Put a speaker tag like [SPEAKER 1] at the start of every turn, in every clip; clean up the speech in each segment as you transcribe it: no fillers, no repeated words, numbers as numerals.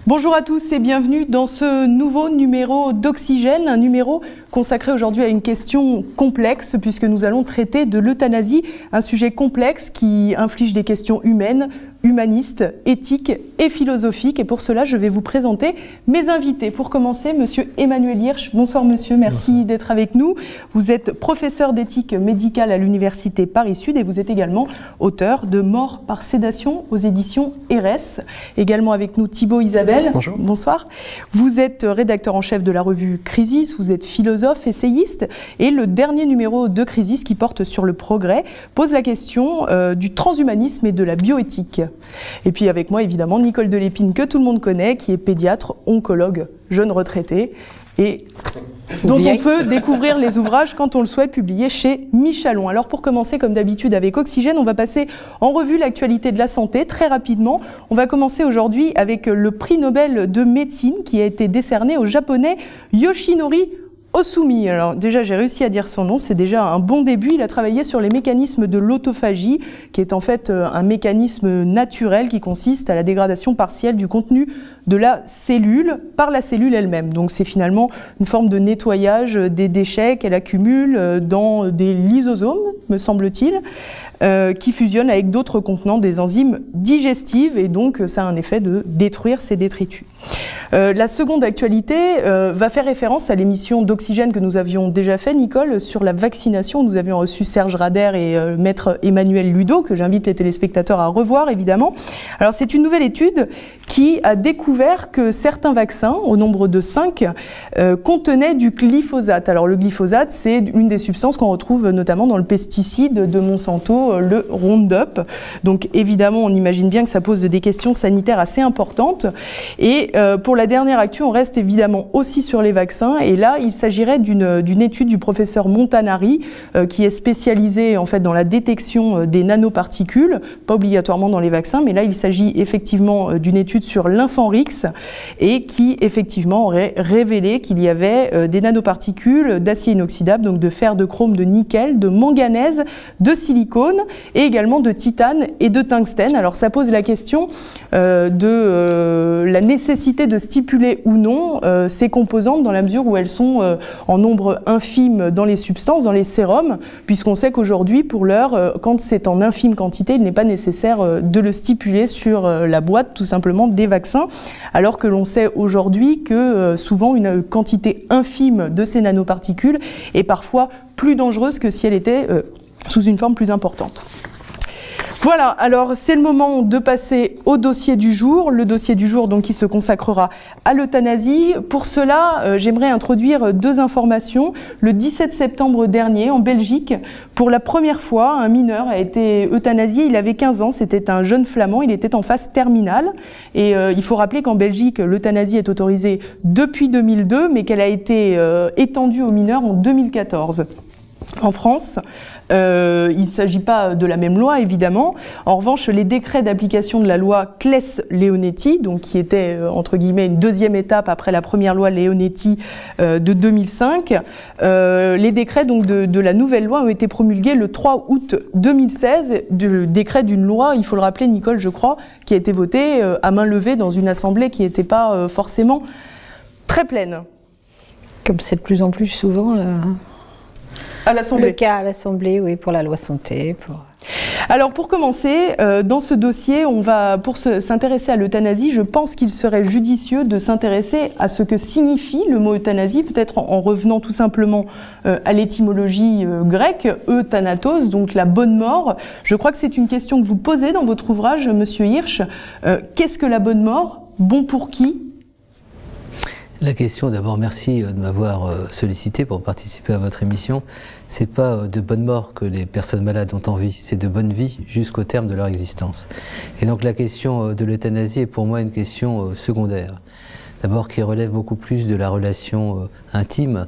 [SPEAKER 1] Bonjour à tous et bienvenue dans ce nouveau numéro d'Oxygène, un numéro consacré aujourd'hui à une question complexe puisque nous allons traiter de l'euthanasie, un sujet complexe qui inflige des questions humaines, humanistes, éthiques et philosophiques. Et pour cela, je vais vous présenter mes invités. Pour commencer, monsieur Emmanuel Hirsch. Bonsoir monsieur, merci d'être avec nous. Vous êtes professeur d'éthique médicale à l'université Paris-Sud et vous êtes également auteur de Mort par sédation aux éditions RS. Également avec nous Thibaut Isabelle.
[SPEAKER 2] Bonjour.
[SPEAKER 1] Bonsoir. Vous êtes rédacteur en chef de la revue Crisis, vous êtes philosophe, essayiste et le dernier numéro de Crisis qui porte sur le progrès pose la question du transhumanisme et de la bioéthique. Et puis avec moi évidemment Nicole Delépine que tout le monde connaît, qui est pédiatre, oncologue, jeune retraité et dont on peut découvrir les ouvrages quand on le souhaite publiés chez Michalon. Alors pour commencer, comme d'habitude avec Oxygène, on va passer en revue l'actualité de la santé très rapidement. On va commencer aujourd'hui avec le prix Nobel de médecine qui a été décerné au japonais Yoshinori Ohsumi. Alors déjà j'ai réussi à dire son nom, c'est déjà un bon début. Il a travaillé sur les mécanismes de l'autophagie, qui est en fait un mécanisme naturel qui consiste à la dégradation partielle du contenu de la cellule par la cellule elle-même. Donc c'est finalement une forme de nettoyage des déchets qu'elle accumule dans des lysosomes, me semble-t-il, qui fusionnent avec d'autres contenants des enzymes digestives et donc ça a un effet de détruire ces détritus. La seconde actualité va faire référence à l'émission d'Oxygène que nous avions déjà fait, Nicole, sur la vaccination. Nous avions reçu Serge Rader et maître Emmanuel Ludo, que j'invite les téléspectateurs à revoir évidemment. Alors c'est une nouvelle étude qui a découvert que certains vaccins, au nombre de 5, contenaient du glyphosate. Alors le glyphosate, c'est une des substances qu'on retrouve notamment dans le pesticide de Monsanto, le Roundup. Donc évidemment, on imagine bien que ça pose des questions sanitaires assez importantes. Et pour la dernière actu, on reste évidemment aussi sur les vaccins. Et là, il s'agirait d'une étude du professeur Montanari, qui est spécialisé en fait dans la détection des nanoparticules, pas obligatoirement dans les vaccins, mais là, il s'agit effectivement d'une étude sur l'Infanrix et qui effectivement aurait révélé qu'il y avait des nanoparticules d'acier inoxydable, donc de fer, de chrome, de nickel, de manganèse, de silicone et également de titane et de tungstène. Alors ça pose la question de la nécessité de stipuler ou non ces composantes dans la mesure où elles sont en nombre infime dans les substances, dans les sérums, puisqu'on sait qu'aujourd'hui, pour l'heure, quand c'est en infime quantité, il n'est pas nécessaire de le stipuler sur la boîte tout simplement des vaccins, alors que l'on sait aujourd'hui que souvent une quantité infime de ces nanoparticules est parfois plus dangereuse que si elle était sous une forme plus importante. Voilà, alors c'est le moment de passer au dossier du jour. Le dossier du jour donc qui se consacrera à l'euthanasie. Pour cela, j'aimerais introduire deux informations. Le 17 septembre dernier, en Belgique, pour la première fois, un mineur a été euthanasié. Il avait 15 ans, c'était un jeune flamand, il était en phase terminale. Et il faut rappeler qu'en Belgique, l'euthanasie est autorisée depuis 2002, mais qu'elle a été étendue aux mineurs en 2014. En France, il ne s'agit pas de la même loi, évidemment. En revanche, les décrets d'application de la loi Claes-Leonetti, donc qui était, entre guillemets, une deuxième étape après la première loi Leonetti de 2005, les décrets donc, de la nouvelle loi ont été promulgués le 3 août 2016, le décret d'une loi, il faut le rappeler, Nicole, je crois, qui a été votée à main levée dans une assemblée qui n'était pas forcément très pleine.
[SPEAKER 3] Comme c'est de plus en plus souvent
[SPEAKER 1] à l'Assemblée.
[SPEAKER 3] Le cas à l'Assemblée, oui, pour la loi santé.
[SPEAKER 1] Alors pour commencer, dans ce dossier, pour s'intéresser à l'euthanasie, je pense qu'il serait judicieux de s'intéresser à ce que signifie le mot euthanasie, peut-être en revenant tout simplement à l'étymologie grecque, euthanatos, donc la bonne mort. Je crois que c'est une question que vous posez dans votre ouvrage, monsieur Hirsch. Qu'est-ce que la bonne mort? Bon pour qui?
[SPEAKER 2] La question, d'abord, merci de m'avoir sollicité pour participer à votre émission. C'est pas de bonne mort que les personnes malades ont envie, c'est de bonne vie jusqu'au terme de leur existence. Et donc la question de l'euthanasie est pour moi une question secondaire. D'abord qui relève beaucoup plus de la relation intime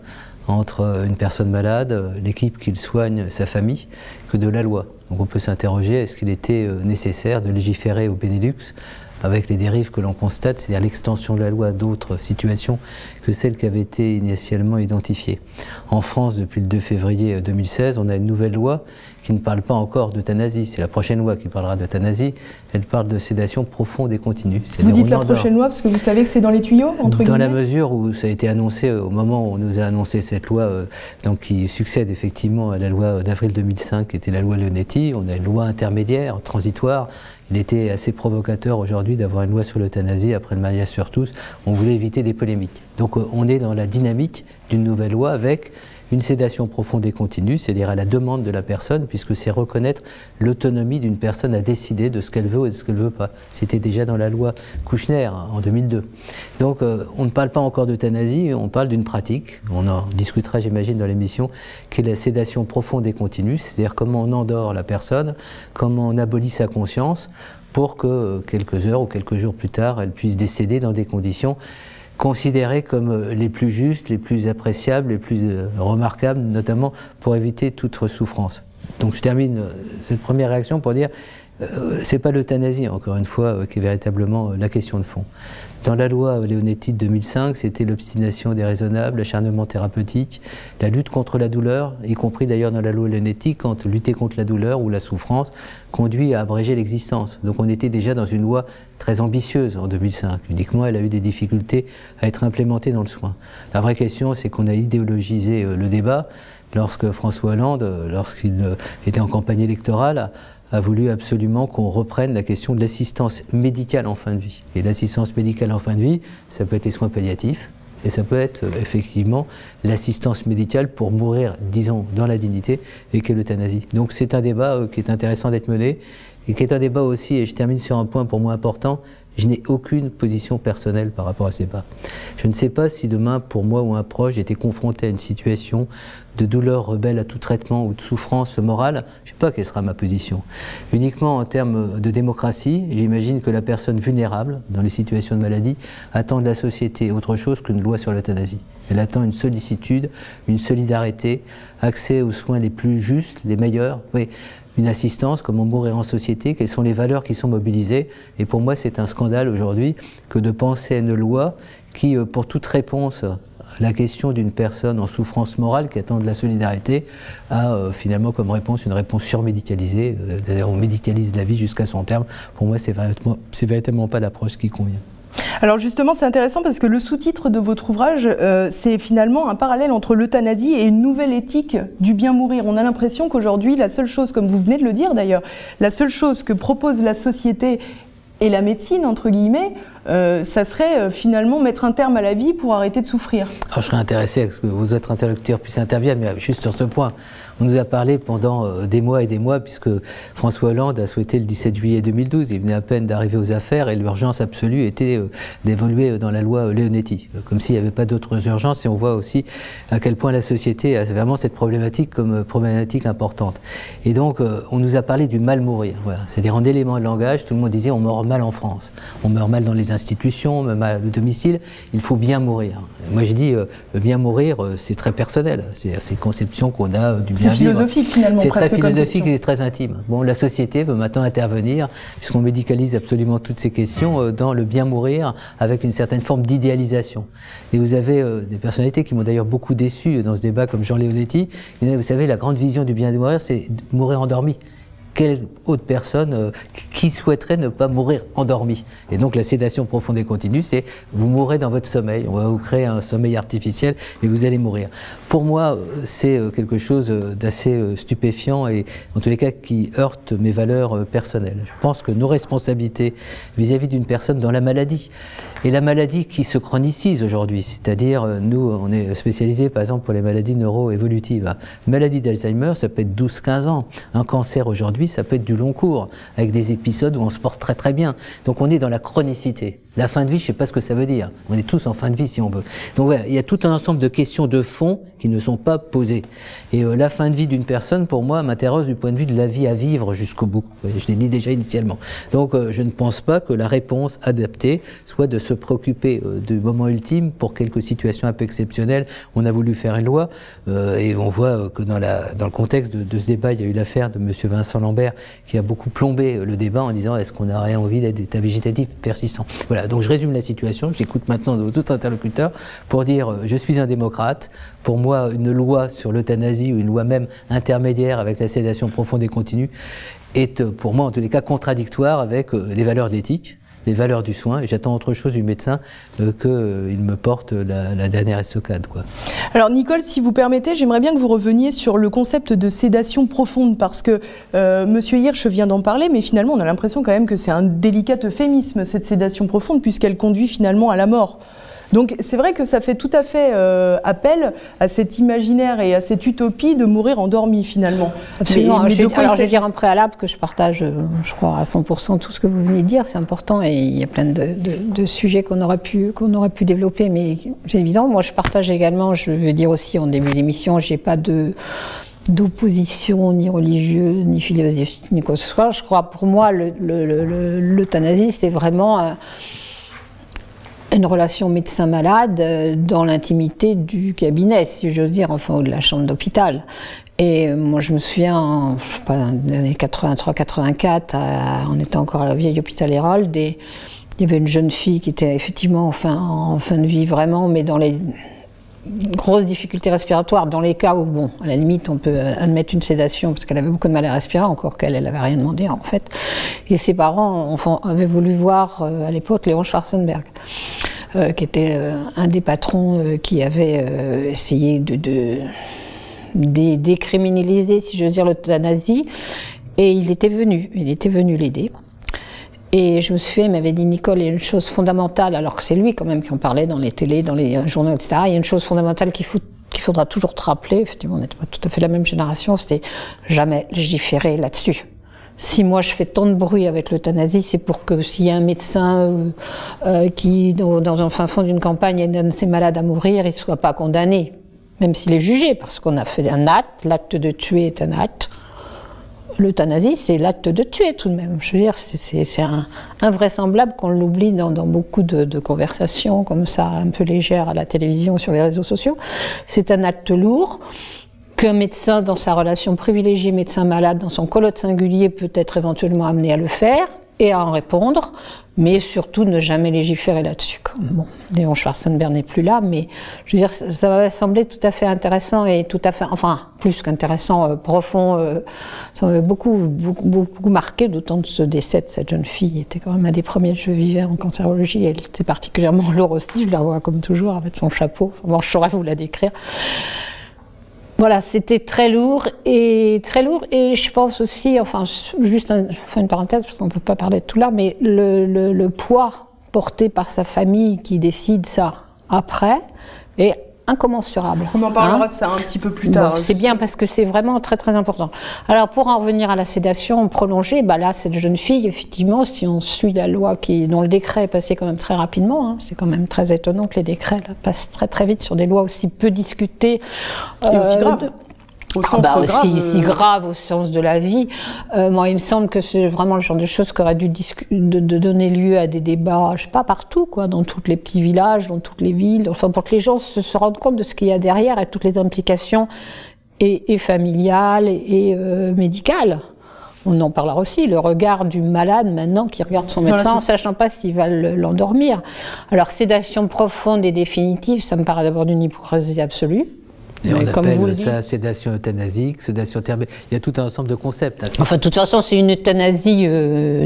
[SPEAKER 2] entre une personne malade, l'équipe qu'il soigne, sa famille, que de la loi. Donc on peut s'interroger, est-ce qu'il était nécessaire de légiférer au Benelux avec les dérives que l'on constate, c'est-à-dire l'extension de la loi à d'autres situations que celles qui avaient été initialement identifiées. En France, depuis le 2 février 2016, on a une nouvelle loi qui ne parle pas encore d'euthanasie. C'est la prochaine loi qui parlera d'euthanasie. Elle parle de sédation profonde et continue.
[SPEAKER 1] Vous dites la prochaine loi parce que vous savez que c'est dans les tuyaux, entre guillemets ?
[SPEAKER 2] Dans la mesure où ça a été annoncé au moment où on nous a annoncé cette loi, donc qui succède effectivement à la loi d'avril 2005, qui était la loi Leonetti. On a une loi intermédiaire, transitoire. Il était assez provocateur aujourd'hui d'avoir une loi sur l'euthanasie après le mariage sur tous. On voulait éviter des polémiques. Donc on est dans la dynamique d'une nouvelle loi avec une sédation profonde et continue, c'est-à-dire à la demande de la personne, puisque c'est reconnaître l'autonomie d'une personne à décider de ce qu'elle veut et de ce qu'elle ne veut pas. C'était déjà dans la loi Kouchner en 2002. Donc on ne parle pas encore d'euthanasie, on parle d'une pratique, on en discutera j'imagine dans l'émission, qui est la sédation profonde et continue, c'est-à-dire comment on endort la personne, comment on abolit sa conscience, pour que quelques heures ou quelques jours plus tard, elle puisse décéder dans des conditions considérées comme les plus justes, les plus appréciables, les plus remarquables, notamment pour éviter toute souffrance. Donc je termine cette première réaction pour dire c'est pas l'euthanasie, encore une fois, qui est véritablement la question de fond. Dans la loi Leonetti de 2005, c'était l'obstination déraisonnable, l'acharnement thérapeutique, la lutte contre la douleur, y compris d'ailleurs dans la loi Leonetti, quand lutter contre la douleur ou la souffrance conduit à abréger l'existence. Donc on était déjà dans une loi très ambitieuse en 2005. Uniquement, elle a eu des difficultés à être implémentée dans le soin. La vraie question, c'est qu'on a idéologisé le débat lorsque François Hollande, lorsqu'il était en campagne électorale, a voulu absolument qu'on reprenne la question de l'assistance médicale en fin de vie. Et l'assistance médicale en fin de vie, ça peut être les soins palliatifs, et ça peut être effectivement l'assistance médicale pour mourir, disons, dans la dignité, et qu'est l'euthanasie. Donc c'est un débat qui est intéressant d'être mené, et qui est un débat aussi, et je termine sur un point pour moi important, je n'ai aucune position personnelle par rapport à ces débats. Je ne sais pas si demain, pour moi ou un proche, j'étais confronté à une situation de douleur rebelle à tout traitement ou de souffrance morale, je ne sais pas quelle sera ma position. Uniquement en termes de démocratie, j'imagine que la personne vulnérable, dans les situations de maladie, attend de la société autre chose qu'une loi sur l'euthanasie. Elle attend une sollicitude, une solidarité, accès aux soins les plus justes, les meilleurs, oui, une assistance, comment mourir en société, quelles sont les valeurs qui sont mobilisées. Et pour moi, c'est un scandale aujourd'hui que de penser à une loi qui, pour toute réponse à la question d'une personne en souffrance morale qui attend de la solidarité, a finalement comme réponse une réponse surmédicalisée. C'est-à-dire on médicalise la vie jusqu'à son terme. Pour moi, c'est véritablement pas l'approche qui convient.
[SPEAKER 1] Alors justement, c'est intéressant parce que le sous-titre de votre ouvrage, c'est finalement un parallèle entre l'euthanasie et une nouvelle éthique du bien mourir. On a l'impression qu'aujourd'hui, la seule chose, comme vous venez de le dire d'ailleurs, la seule chose que propose la société et la médecine, entre guillemets, ça serait finalement mettre un terme à la vie pour arrêter de souffrir.
[SPEAKER 2] Alors je serais intéressé à ce que vos autres interlocuteurs puissent intervenir, mais juste sur ce point. On nous a parlé pendant des mois et des mois, puisque François Hollande a souhaité le 17 juillet 2012, il venait à peine d'arriver aux affaires, et l'urgence absolue était d'évoluer dans la loi Leonetti, comme s'il n'y avait pas d'autres urgences, et on voit aussi à quel point la société a vraiment cette problématique comme problématique importante. Et donc on nous a parlé du mal mourir, voilà. C'est-à-dire en élément de langage, tout le monde disait on meurt mal en France, on meurt mal dans les institutions, même à le domicile, il faut bien mourir. Moi je dis, bien mourir, c'est très personnel, c'est une conception qu'on a du bien vivre.
[SPEAKER 1] C'est philosophique finalement.
[SPEAKER 2] C'est très philosophique et très intime. Bon, la société veut maintenant intervenir, puisqu'on médicalise absolument toutes ces questions, dans le bien mourir, avec une certaine forme d'idéalisation. Et vous avez des personnalités qui m'ont d'ailleurs beaucoup déçu dans ce débat, comme Jean Leonetti. Vous savez, la grande vision du bien mourir, c'est mourir endormi. Quelle autre personne qui souhaiterait ne pas mourir endormi? Et donc la sédation profonde et continue, c'est vous mourrez dans votre sommeil, on va vous créer un sommeil artificiel et vous allez mourir. Pour moi, c'est quelque chose d'assez stupéfiant et en tous les cas qui heurte mes valeurs personnelles. Je pense que nos responsabilités vis-à-vis d'une personne dans la maladie, et la maladie qui se chronicise aujourd'hui, c'est-à-dire nous, on est spécialisé par exemple pour les maladies neuro-évolutives. Une maladie d'Alzheimer, ça peut être 12-15 ans. Un cancer aujourd'hui, ça peut être du long cours, avec des épisodes où on se porte très très bien. Donc on est dans la chronicité. La fin de vie, je ne sais pas ce que ça veut dire. On est tous en fin de vie si on veut. Donc voilà, il y a tout un ensemble de questions de fond qui ne sont pas posées. Et la fin de vie d'une personne, pour moi, m'intéresse du point de vue de la vie à vivre jusqu'au bout. Je l'ai dit déjà initialement. Donc je ne pense pas que la réponse adaptée soit de se préoccuper du moment ultime pour quelques situations un peu exceptionnelles. On a voulu faire une loi et on voit que dans le contexte de ce débat, il y a eu l'affaire de M. Vincent Lambert qui a beaucoup plombé le débat en disant est-ce qu'on aurait envie d'être d'état végétatif persistant. Voilà. Donc je résume la situation, j'écoute maintenant vos autres interlocuteurs pour dire je suis un démocrate, pour moi une loi sur l'euthanasie ou une loi même intermédiaire avec la sédation profonde et continue est pour moi en tous les cas contradictoire avec les valeurs de l'éthique, les valeurs du soin, et j'attends autre chose du médecin qu'il me porte la dernière estocade, quoi.
[SPEAKER 1] Alors Nicole, si vous permettez, j'aimerais bien que vous reveniez sur le concept de sédation profonde, parce que Monsieur Hirsch vient d'en parler, mais finalement on a l'impression quand même que c'est un délicat euphémisme, cette sédation profonde, puisqu'elle conduit finalement à la mort. Donc c'est vrai que ça fait tout à fait appel à cet imaginaire et à cette utopie de mourir endormi finalement.
[SPEAKER 3] Absolument. Alors je vais dire en préalable que je partage, je crois, à 100% tout ce que vous venez de dire, c'est important et il y a plein de sujets qu'on aurait pu développer, mais c'est évident. Moi je partage également, je veux dire aussi en début d'émission, j'ai pas d'opposition ni religieuse, ni philosophique, ni quoi que ce soit. Je crois, pour moi, l'euthanasie, c'est vraiment une relation médecin-malade dans l'intimité du cabinet, si j'ose dire, enfin, ou de la chambre d'hôpital. Et moi, je me souviens, je sais pas, dans les années 83-84, on était encore à la vieille hôpital Hérolde, et il y avait une jeune fille qui était effectivement en fin de vie vraiment, mais dans les grosses difficultés respiratoires, dans les cas où, bon, à la limite, on peut admettre une sédation, parce qu'elle avait beaucoup de mal à respirer, encore qu'elle n'avait rien demandé, en fait. Et ses parents avaient voulu voir, à l'époque, Léon Schwarzenberg, qui était un des patrons qui avait essayé de décriminaliser, si j'ose dire, l'euthanasie, et il était venu l'aider. Et je me souviens, il m'avait dit, Nicole, il y a une chose fondamentale, alors que c'est lui quand même qui en parlait dans les télés, dans les journaux, etc. Il y a une chose fondamentale qu'il faudra toujours te rappeler, effectivement, on n'était pas tout à fait la même génération, c'était jamais légiférer là-dessus. Si moi je fais tant de bruit avec l'euthanasie, c'est pour que s'il y a un médecin qui, dans un fin fond d'une campagne, aide un de ses malades à mourir, il ne soit pas condamné, même s'il est jugé, parce qu'on a fait un acte, l'acte de tuer est un acte. L'euthanasie, c'est l'acte de tuer tout de même. Je veux dire, c'est invraisemblable qu'on l'oublie dans beaucoup de conversations comme ça, un peu légères à la télévision, sur les réseaux sociaux. C'est un acte lourd qu'un médecin, dans sa relation privilégiée médecin-malade, dans son colloque singulier, peut être éventuellement amené à le faire et à en répondre, mais surtout ne jamais légiférer là-dessus. Bon, Léon Schwarzenberg n'est plus là, mais je veux dire, ça m'avait semblé tout à fait intéressant et tout à fait, enfin, plus qu'intéressant, profond. Ça m'avait beaucoup marqué, d'autant que ce décès de cette jeune fille était quand même un des premiers que je vivais en cancérologie. Elle était particulièrement lourde aussi, je la vois comme toujours avec son chapeau. Enfin, bon, je saurais vous la décrire. Voilà, c'était très lourd et je pense aussi, enfin, juste une parenthèse parce qu'on ne peut pas parler de tout là, mais le poids porté par sa famille qui décide ça après est incommensurable.
[SPEAKER 1] On en parlera de ça un petit peu plus tard.
[SPEAKER 3] Bon, c'est bien parce que c'est vraiment très très important. Alors pour en revenir à la sédation prolongée, bah là cette jeune fille, effectivement, si on suit la loi dont le décret est passé quand même très rapidement, hein, c'est quand même très étonnant que les décrets là, passent très très vite sur des lois aussi peu discutées.
[SPEAKER 1] Et aussi graves. Au sens
[SPEAKER 3] si grave au sens de la vie. Moi, il me semble que c'est vraiment le genre de choses qui aurait dû de donner lieu à des débats, je sais pas, partout, quoi, dans tous les petits villages, dans toutes les villes, enfin, pour que les gens se rendent compte de ce qu'il y a derrière et toutes les implications et familiales et médicales. On en parlera aussi, le regard du malade maintenant qui regarde son médecin en ne sachant pas s'il va l'endormir. Alors, sédation profonde et définitive, ça me paraît d'abord d'une hypocrisie absolue.
[SPEAKER 2] Et on appelle ça sédation euthanasique, sédation thermique. Il y a tout un ensemble de concepts.
[SPEAKER 3] Enfin, de toute façon, c'est une euthanasie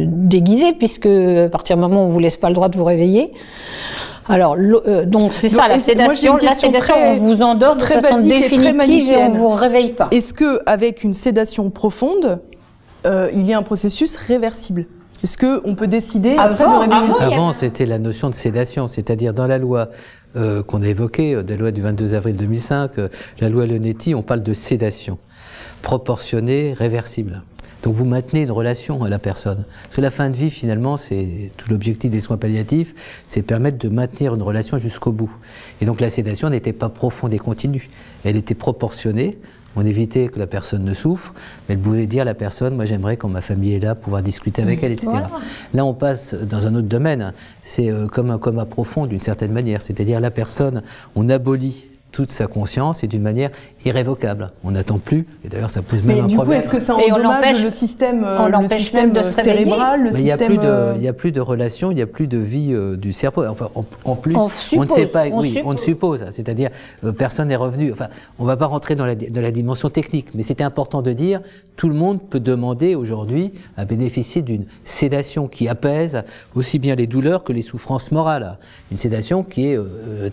[SPEAKER 3] déguisée, puisque à partir du moment où on ne vous laisse pas le droit de vous réveiller. Alors, donc c'est ça, la sédation. La sédation, on vous endort de façon définitive et on ne vous réveille pas.
[SPEAKER 1] Est-ce qu'avec une sédation profonde, il y a un processus réversible ? Est-ce qu'on peut décider après de réveiller ?
[SPEAKER 2] Avant, c'était la notion de sédation, c'est-à-dire dans la loi qu'on a évoquée, la loi du 22 avril 2005, la loi Leonetti, on parle de sédation proportionnée, réversible. Donc vous maintenez une relation à la personne. Parce que la fin de vie, finalement, c'est tout l'objectif des soins palliatifs, c'est permettre de maintenir une relation jusqu'au bout. Et donc la sédation n'était pas profonde et continue. Elle était proportionnée. On évitait que la personne ne souffre, mais elle pouvait dire à la personne, moi j'aimerais quand ma famille est là, pouvoir discuter avec elle, etc. Voilà. Là on passe dans un autre domaine, c'est comme un coma profond d'une certaine manière, c'est-à-dire la personne, on abolit toute sa conscience et d'une manière irrévocable. On n'attend plus, et d'ailleurs ça pose même un problème. Mais du coup,
[SPEAKER 1] est-ce que ça endommage le système cérebral, le système...
[SPEAKER 2] Il n'y a plus de relation, il n'y a plus de vie du cerveau. Enfin, en plus, on ne sait pas, on ne suppose, c'est-à-dire personne n'est revenu. Enfin, on ne va pas rentrer dans la dimension technique, mais c'était important de dire, tout le monde peut demander aujourd'hui à bénéficier d'une sédation qui apaise aussi bien les douleurs que les souffrances morales. Une sédation qui est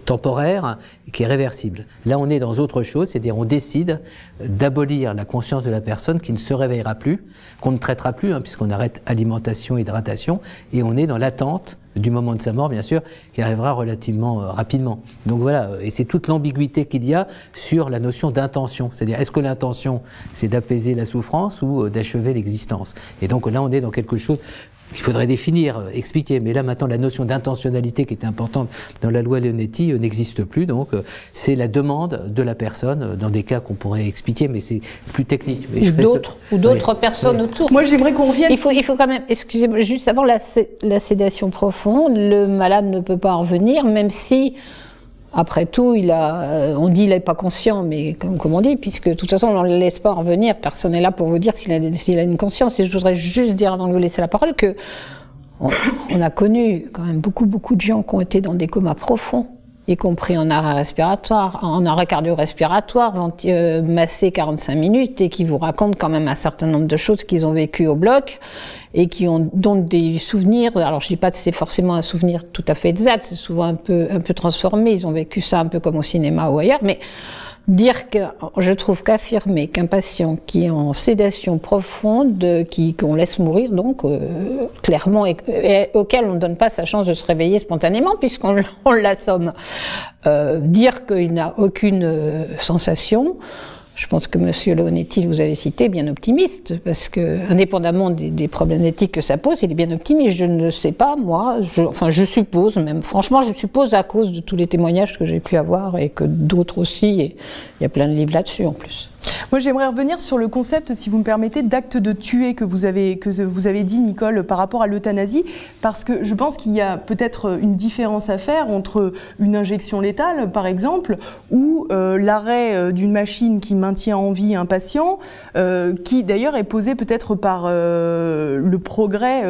[SPEAKER 2] temporaire, qui est réversible. Là, on est dans autre chose, c'est-à-dire on décide d'abolir la conscience de la personne qui ne se réveillera plus, qu'on ne traitera plus, puisqu'on arrête alimentation, hydratation, et on est dans l'attente du moment de sa mort, bien sûr, qui arrivera relativement rapidement. Donc voilà, et c'est toute l'ambiguïté qu'il y a sur la notion d'intention. C'est-à-dire, est-ce que l'intention, c'est d'apaiser la souffrance ou d'achever l'existence? Et donc là, on est dans quelque chose qu'il faudrait définir, expliquer. Mais là, maintenant, la notion d'intentionnalité qui était importante dans la loi Leonetti n'existe plus. Donc, c'est la demande de la personne, dans des cas qu'on pourrait expliquer, mais c'est plus technique.
[SPEAKER 3] Ou d'autres personnes autour.
[SPEAKER 1] Moi, j'aimerais qu'on revienne...
[SPEAKER 3] Il faut quand même, excusez-moi, juste avant la sédation profonde, le malade ne peut pas en revenir, même si... Après tout, on dit qu'il n'est pas conscient, mais comme on dit, puisque de toute façon, on ne le laisse pas en revenir. Personne n'est là pour vous dire s'il a une conscience. Et je voudrais juste dire, avant de vous laisser la parole, que on a connu quand même beaucoup de gens qui ont été dans des comas profonds, y compris en arrêt respiratoire, en arrêt cardio-respiratoire, massé 45 minutes, et qui vous racontent quand même un certain nombre de choses qu'ils ont vécues au bloc, et qui ont donc des souvenirs. Alors je dis pas que c'est forcément un souvenir tout à fait exact, c'est souvent un peu transformé, ils ont vécu ça un peu comme au cinéma ou ailleurs, mais dire que, je trouve qu'affirmer qu'un patient qui est en sédation profonde, qu'on laisse mourir donc, clairement, et auquel on ne donne pas sa chance de se réveiller spontanément, puisqu'on l'assomme, dire qu'il n'a aucune sensation, je pense que M. Leonetti, vous avez cité, est bien optimiste, parce que, indépendamment des problématiques que ça pose, il est bien optimiste. Je ne sais pas, moi, je suppose même, franchement, je suppose à cause de tous les témoignages que j'ai pu avoir, et que d'autres aussi, et il y a plein de livres là-dessus en plus.
[SPEAKER 1] Moi, j'aimerais revenir sur le concept, si vous me permettez, d'acte de tuer que vous avez dit, Nicole, par rapport à l'euthanasie, parce que je pense qu'il y a peut-être une différence à faire entre une injection létale, par exemple, ou l'arrêt d'une machine qui maintient en vie un patient, qui d'ailleurs est posé peut-être par le progrès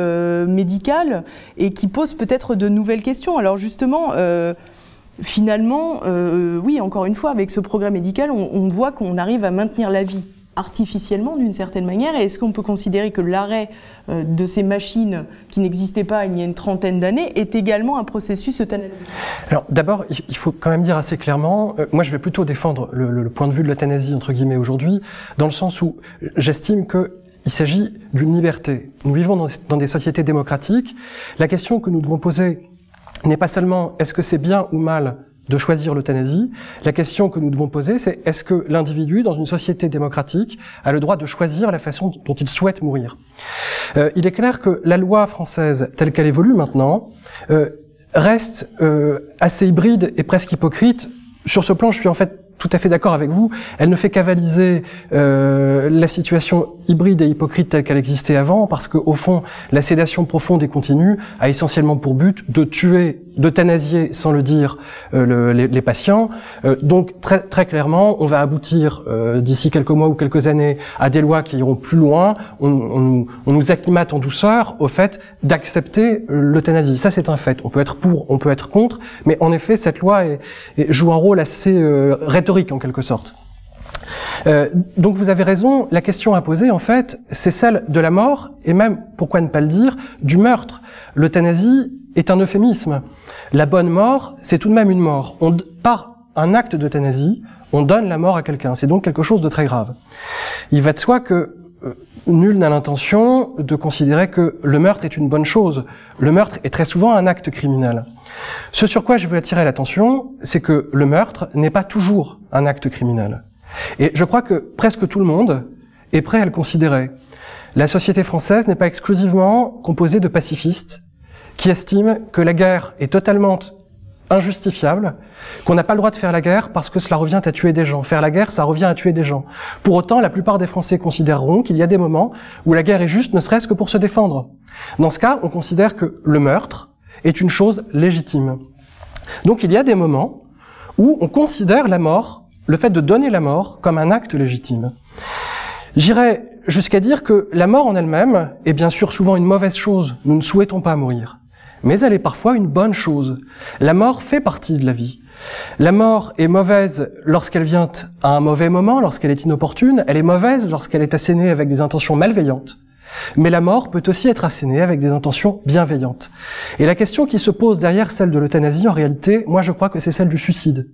[SPEAKER 1] médical et qui pose peut-être de nouvelles questions. Alors justement... Finalement, oui, encore une fois, avec ce progrès médical, on voit qu'on arrive à maintenir la vie artificiellement d'une certaine manière. Et est-ce qu'on peut considérer que l'arrêt de ces machines qui n'existaient pas il y a une trentaine d'années est également un processus euthanasique?
[SPEAKER 4] Alors d'abord, il faut quand même dire assez clairement, moi je vais plutôt défendre le point de vue de l'euthanasie, entre guillemets, aujourd'hui, dans le sens où j'estime que il s'agit d'une liberté. Nous vivons dans des sociétés démocratiques. La question que nous devons poser n'est pas seulement est-ce que c'est bien ou mal de choisir l'euthanasie. La question que nous devons poser, c'est est-ce que l'individu, dans une société démocratique, a le droit de choisir la façon dont il souhaite mourir. Il est clair que la loi française, telle qu'elle évolue maintenant, reste assez hybride et presque hypocrite. Sur ce plan, je suis en fait tout à fait d'accord avec vous. Elle ne fait qu'avaliser la situation hybride et hypocrite telle qu'elle existait avant, parce qu'au fond, la sédation profonde et continue a essentiellement pour but de tuer, d'euthanasier, sans le dire, les patients. Donc très clairement, on va aboutir d'ici quelques mois ou quelques années à des lois qui iront plus loin. On nous acclimate en douceur au fait d'accepter l'euthanasie. Ça, c'est un fait. On peut être pour, on peut être contre, mais en effet, cette loi joue un rôle assez rhétorique en quelque sorte. Donc vous avez raison, la question à poser en fait, c'est celle de la mort, et même, pourquoi ne pas le dire, du meurtre. L'euthanasie est un euphémisme. La bonne mort, c'est tout de même une mort. Par un acte d'euthanasie, on donne la mort à quelqu'un. C'est donc quelque chose de très grave. Il va de soi que nul n'a l'intention de considérer que le meurtre est une bonne chose. Le meurtre est très souvent un acte criminel. Ce sur quoi je veux attirer l'attention, c'est que le meurtre n'est pas toujours un acte criminel. Et je crois que presque tout le monde est prêt à le considérer. la société française n'est pas exclusivement composée de pacifistes qui estiment que la guerre est totalement injustifiable, qu'on n'a pas le droit de faire la guerre parce que cela revient à tuer des gens. Faire la guerre, ça revient à tuer des gens. Pour autant, la plupart des Français considéreront qu'il y a des moments où la guerre est juste, ne serait-ce que pour se défendre. Dans ce cas, on considère que le meurtre est une chose légitime. Donc il y a des moments où on considère la mort, le fait de donner la mort, comme un acte légitime. J'irais jusqu'à dire que la mort en elle-même est bien sûr souvent une mauvaise chose. Nous ne souhaitons pas mourir. Mais elle est parfois une bonne chose. La mort fait partie de la vie. La mort est mauvaise lorsqu'elle vient à un mauvais moment, lorsqu'elle est inopportune. Elle est mauvaise lorsqu'elle est assénée avec des intentions malveillantes. Mais la mort peut aussi être assénée avec des intentions bienveillantes. Et la question qui se pose derrière celle de l'euthanasie, en réalité, moi je crois que c'est celle du suicide.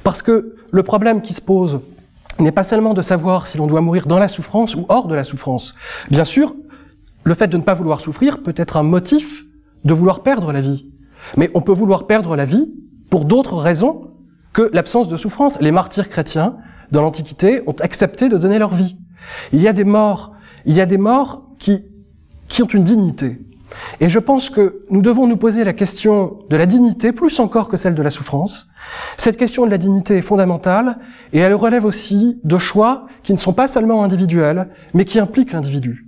[SPEAKER 4] Parce que le problème qui se pose n'est pas seulement de savoir si l'on doit mourir dans la souffrance ou hors de la souffrance. Bien sûr, le fait de ne pas vouloir souffrir peut être un motif de vouloir perdre la vie. Mais on peut vouloir perdre la vie pour d'autres raisons que l'absence de souffrance. Les martyrs chrétiens, dans l'Antiquité, ont accepté de donner leur vie. Il y a des morts qui ont une dignité. Et je pense que nous devons nous poser la question de la dignité, plus encore que celle de la souffrance. Cette question de la dignité est fondamentale, et elle relève aussi de choix qui ne sont pas seulement individuels, mais qui impliquent l'individu.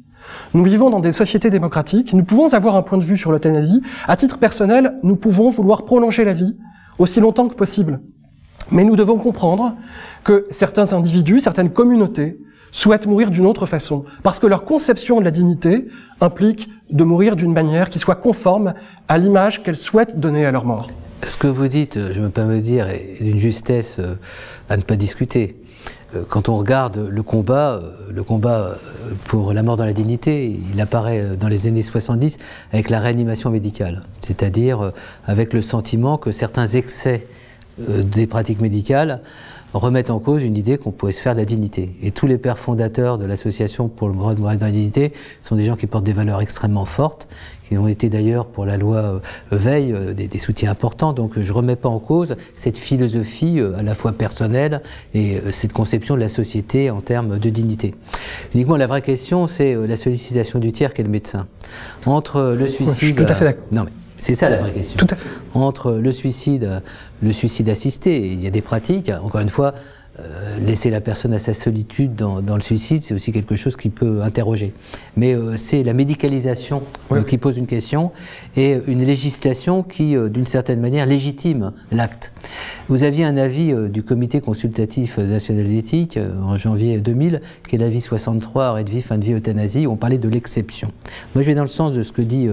[SPEAKER 4] Nous vivons dans des sociétés démocratiques, nous pouvons avoir un point de vue sur l'euthanasie. À titre personnel, nous pouvons vouloir prolonger la vie aussi longtemps que possible. Mais nous devons comprendre que certains individus, certaines communautés, souhaitent mourir d'une autre façon, parce que leur conception de la dignité implique de mourir d'une manière qui soit conforme à l'image qu'elles souhaitent donner à leur mort.
[SPEAKER 2] Ce que vous dites, je me permets de dire, est d'une justesse à ne pas discuter. Quand on regarde le combat pour la mort dans la dignité, il apparaît dans les années 70 avec la réanimation médicale, c'est-à-dire avec le sentiment que certains excès des pratiques médicales remettent en cause une idée qu'on pouvait se faire de la dignité. Et tous les pères fondateurs de l'association pour le droit de mourir dans la dignité sont des gens qui portent des valeurs extrêmement fortes, qui ont été d'ailleurs pour la loi Veil des soutiens importants. Donc je ne remets pas en cause cette philosophie à la fois personnelle et cette conception de la société en termes de dignité. Uniquement la vraie question, c'est la sollicitation du tiers qu'est le médecin. Entre le suicide...
[SPEAKER 4] Je suis tout à fait d'accord.
[SPEAKER 2] Non mais c'est ça la vraie question.
[SPEAKER 4] Tout à fait.
[SPEAKER 2] Entre le suicide assisté, il y a des pratiques, encore une fois, laisser la personne à sa solitude dans le suicide, c'est aussi quelque chose qui peut interroger. Mais c'est la médicalisation qui pose une question et une législation qui, d'une certaine manière, légitime l'acte. Vous aviez un avis du Comité consultatif national d'éthique en janvier 2000, qui est l'avis 63, arrêt de vie, fin de vie, euthanasie, où on parlait de l'exception. Moi, je vais dans le sens de ce que dit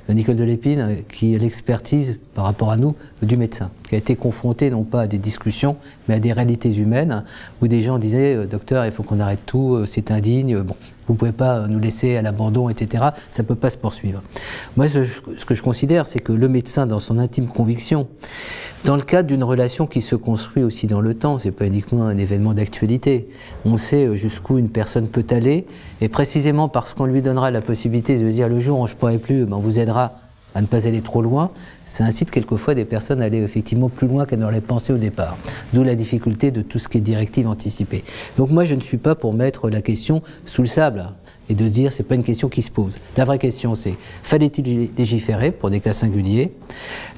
[SPEAKER 2] Nicole Delépine, qui est l'expertise par rapport à nous du médecin, qui a été confronté non pas à des discussions, mais à des réalités humaines, où des gens disaient « Docteur, il faut qu'on arrête tout, c'est indigne, bon, vous ne pouvez pas nous laisser à l'abandon, etc. » Ça ne peut pas se poursuivre. Moi, ce que je considère, c'est que le médecin, dans son intime conviction, dans le cadre d'une relation qui se construit aussi dans le temps, ce n'est pas uniquement un événement d'actualité, on sait jusqu'où une personne peut aller, et précisément parce qu'on lui donnera la possibilité de se dire « Le jour où je ne pourrai plus, ben, on vous aidera », à ne pas aller trop loin, ça incite quelquefois des personnes à aller effectivement plus loin qu'elles n'auraient pensé au départ. D'où la difficulté de tout ce qui est directive anticipée. Donc moi je ne suis pas pour mettre la question sous le sable et de dire c'est pas une question qui se pose. La vraie question c'est, fallait-il légiférer pour des cas singuliers?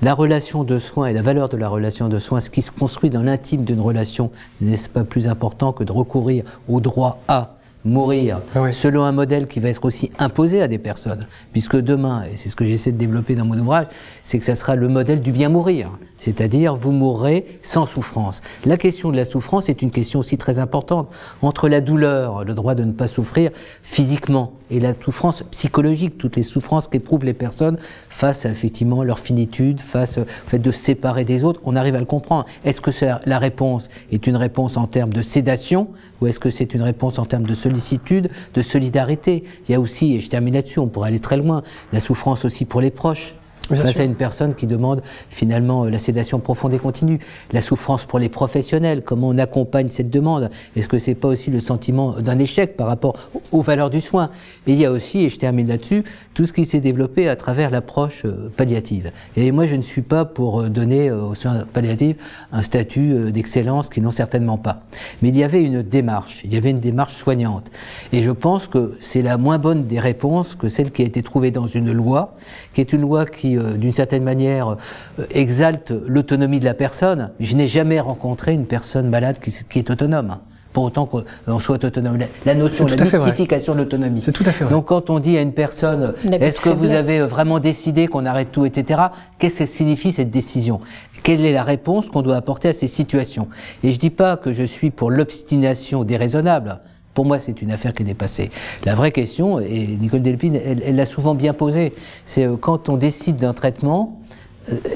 [SPEAKER 2] La relation de soins et la valeur de la relation de soins, ce qui se construit dans l'intime d'une relation, n'est-ce pas plus important que de recourir au droit à mourir selon un modèle qui va être aussi imposé à des personnes, puisque demain, et c'est ce que j'essaie de développer dans mon ouvrage, c'est que ça sera le modèle du bien mourir, c'est-à-dire vous mourrez sans souffrance. La question de la souffrance est une question aussi très importante, entre la douleur, le droit de ne pas souffrir physiquement, et la souffrance psychologique, toutes les souffrances qu'éprouvent les personnes face à effectivement leur finitude, face au fait de se séparer des autres, on arrive à le comprendre. Est-ce que la réponse est une réponse en termes de sédation, ou est-ce que c'est une réponse en termes de sollicitude, de solidarité? Il y a aussi, et je termine là-dessus, on pourrait aller très loin, la souffrance aussi pour les proches. face à une personne qui demande finalement la sédation profonde et continue, la souffrance pour les professionnels, comment on accompagne cette demande, est-ce que c'est pas aussi le sentiment d'un échec par rapport aux valeurs du soin? Et il y a aussi, et je termine là-dessus, tout ce qui s'est développé à travers l'approche palliative. Et moi je ne suis pas pour donner aux soins palliatifs un statut d'excellence qui n'ont certainement pas. Mais il y avait une démarche soignante. Et je pense que c'est la moins bonne des réponses que celle qui a été trouvée dans une loi, qui est une loi qui d'une certaine manière, exalte l'autonomie de la personne. Je n'ai jamais rencontré une personne malade qui est autonome, pour autant qu'on soit autonome. La notion, la mystification de l'autonomie.
[SPEAKER 4] C'est tout à fait vrai.
[SPEAKER 2] Donc quand on dit à une personne, est-ce que vous avez vraiment décidé qu'on arrête tout, etc., qu'est-ce que signifie cette décision? Quelle est la réponse qu'on doit apporter à ces situations? Et je ne dis pas que je suis pour l'obstination déraisonnable. Pour moi, c'est une affaire qui est dépassée. La vraie question, et Nicole Delpine, elle l'a souvent bien posée, c'est quand on décide d'un traitement,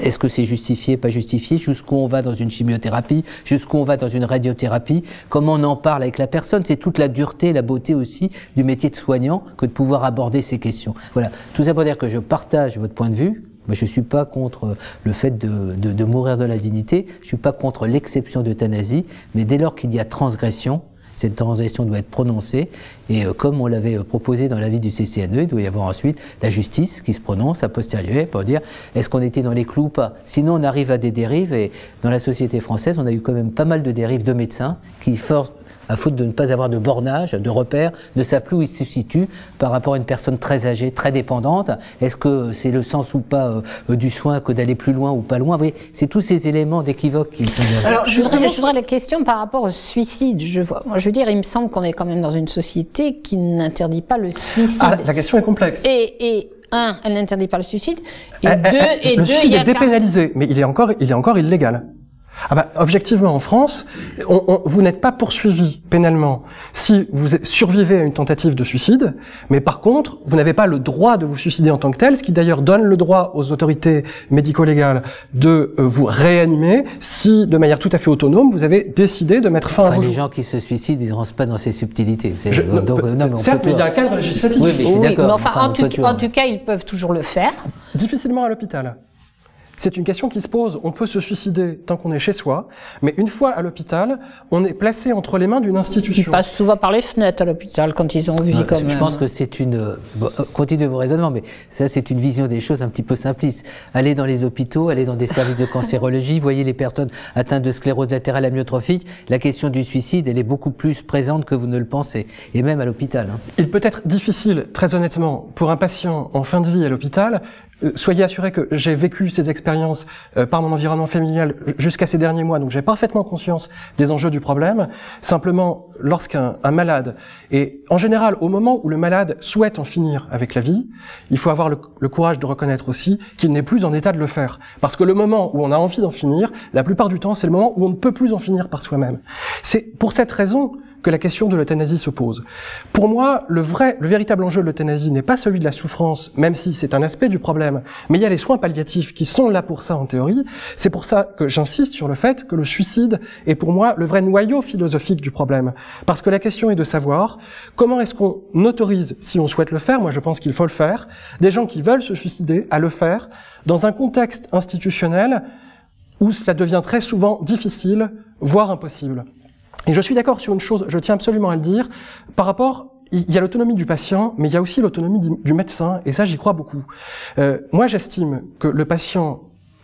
[SPEAKER 2] est-ce que c'est justifié, pas justifié, jusqu'où on va dans une chimiothérapie, jusqu'où on va dans une radiothérapie, comment on en parle avec la personne, c'est toute la dureté, la beauté aussi du métier de soignant que de pouvoir aborder ces questions. Voilà, tout ça pour dire que je partage votre point de vue. Moi, je ne suis pas contre le fait de mourir de la dignité, je ne suis pas contre l'exception d'euthanasie, mais dès lors qu'il y a transgression, cette transgression doit être prononcée et comme on l'avait proposé dans l'avis du CCNE, il doit y avoir ensuite la justice qui se prononce a posteriori pour dire est-ce qu'on était dans les clous ou pas. Sinon on arrive à des dérives et dans la société française on a eu quand même pas mal de dérives de médecins qui forcent, à faute de ne pas avoir de bornage, de repères, ne savent plus où ils se situent par rapport à une personne très âgée, très dépendante. Est-ce que c'est le sens ou pas du soin que d'aller plus loin ou pas loin? Vous voyez, c'est tous ces éléments d'équivoque qui sont derrière.
[SPEAKER 3] Alors, je voudrais la question par rapport au suicide. Je veux dire, il me semble qu'on est quand même dans une société qui n'interdit pas le suicide.
[SPEAKER 4] Ah, la question est complexe.
[SPEAKER 3] Et un, elle n'interdit pas le suicide. Et
[SPEAKER 4] le suicide est dépénalisé, mais il est encore illégal. Ah bah, objectivement, en France, vous n'êtes pas poursuivi pénalement si vous survivez à une tentative de suicide, mais par contre, vous n'avez pas le droit de vous suicider en tant que tel, ce qui d'ailleurs donne le droit aux autorités médico-légales de vous réanimer si, de manière tout à fait autonome, vous avez décidé de mettre fin à vos jours.
[SPEAKER 2] Les gens qui se suicident, ils ne rentrent pas dans ces subtilités.
[SPEAKER 4] Certes, mais il y a un cadre législatif.
[SPEAKER 2] Oui, mais je suis d'accord.
[SPEAKER 3] Mais enfin, en tout cas, ils peuvent toujours le faire.
[SPEAKER 4] Difficilement à l'hôpital. C'est une question qui se pose. On peut se suicider tant qu'on est chez soi, mais une fois à l'hôpital, on est placé entre les mains d'une institution.
[SPEAKER 3] Ils passent souvent par les fenêtres à l'hôpital quand ils ont vu comme...
[SPEAKER 2] Je pense que c'est une... Bon, continuez vos raisonnements, mais ça c'est une vision des choses un petit peu simpliste. Allez dans les hôpitaux, allez dans des services de cancérologie, voyez les personnes atteintes de sclérose latérale amyotrophique, la question du suicide, elle est beaucoup plus présente que vous ne le pensez, et même à l'hôpital.
[SPEAKER 4] Il peut être difficile, très honnêtement, pour un patient en fin de vie à l'hôpital. Soyez assurés que j'ai vécu ces expériences par mon environnement familial jusqu'à ces derniers mois, donc j'ai parfaitement conscience des enjeux du problème. Simplement, lorsqu'un malade, et en général au moment où le malade souhaite en finir avec la vie, il faut avoir le courage de reconnaître aussi qu'il n'est plus en état de le faire. Parce que le moment où on a envie d'en finir, la plupart du temps, c'est le moment où on ne peut plus en finir par soi-même. C'est pour cette raison que la question de l'euthanasie se pose. Pour moi, le véritable enjeu de l'euthanasie n'est pas celui de la souffrance, même si c'est un aspect du problème, mais il y a les soins palliatifs qui sont là pour ça en théorie. C'est pour ça que j'insiste sur le fait que le suicide est pour moi le vrai noyau philosophique du problème. Parce que la question est de savoir comment est-ce qu'on autorise, si on souhaite le faire, moi je pense qu'il faut le faire, des gens qui veulent se suicider à le faire dans un contexte institutionnel où cela devient très souvent difficile, voire impossible. Et je suis d'accord sur une chose, je tiens absolument à le dire, par rapport, il y a l'autonomie du patient, mais il y a aussi l'autonomie du médecin, et ça j'y crois beaucoup. Moi j'estime que le patient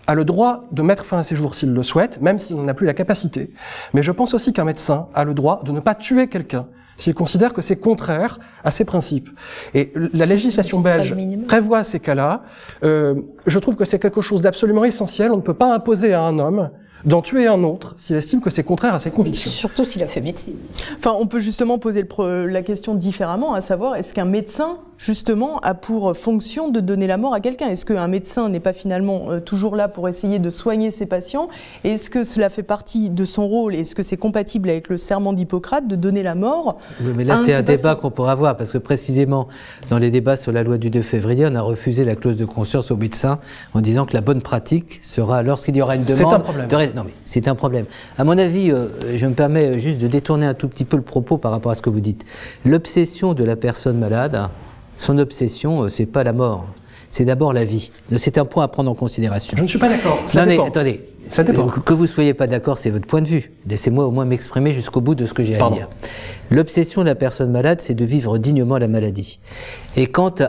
[SPEAKER 4] a le droit de mettre fin à ses jours s'il le souhaite, même s'il n'en a plus la capacité. Mais je pense aussi qu'un médecin a le droit de ne pas tuer quelqu'un s'il considère que c'est contraire à ses principes. Et la législation belge prévoit ces cas-là. Je trouve que c'est quelque chose d'absolument essentiel. On ne peut pas imposer à un homme d'en tuer un autre s'il estime que c'est contraire à ses convictions.
[SPEAKER 3] Surtout s'il a fait médecine.
[SPEAKER 1] Enfin, on peut justement poser la question différemment, à savoir, est-ce qu'un médecin, justement, a pour fonction de donner la mort à quelqu'un? Est-ce qu'un médecin n'est pas finalement toujours là pour essayer de soigner ses patients? Est-ce que cela fait partie de son rôle? Est-ce que c'est compatible avec le serment d'Hippocrate de donner la mort?
[SPEAKER 2] Oui, mais là, c'est un débat qu'on pourra avoir, parce que précisément, dans les débats sur la loi du 2 février, on a refusé la clause de conscience aux médecins en disant que la bonne pratique sera, lorsqu'il y aura une demande...
[SPEAKER 4] C'est un problème.
[SPEAKER 2] Non, mais c'est un problème. À mon avis, je me permets juste de détourner un tout petit peu le propos par rapport à ce que vous dites. L'obsession de la personne malade, son obsession, c'est pas la mort. c'est d'abord la vie. C'est un point à prendre en considération.
[SPEAKER 4] Je ne suis pas d'accord.
[SPEAKER 2] Non, mais attendez.
[SPEAKER 4] Ça dépend.
[SPEAKER 2] Que vous ne soyez pas d'accord, c'est votre point de vue. Laissez-moi au moins m'exprimer jusqu'au bout de ce que j'ai à dire. L'obsession de la personne malade, c'est de vivre dignement la maladie. Et quand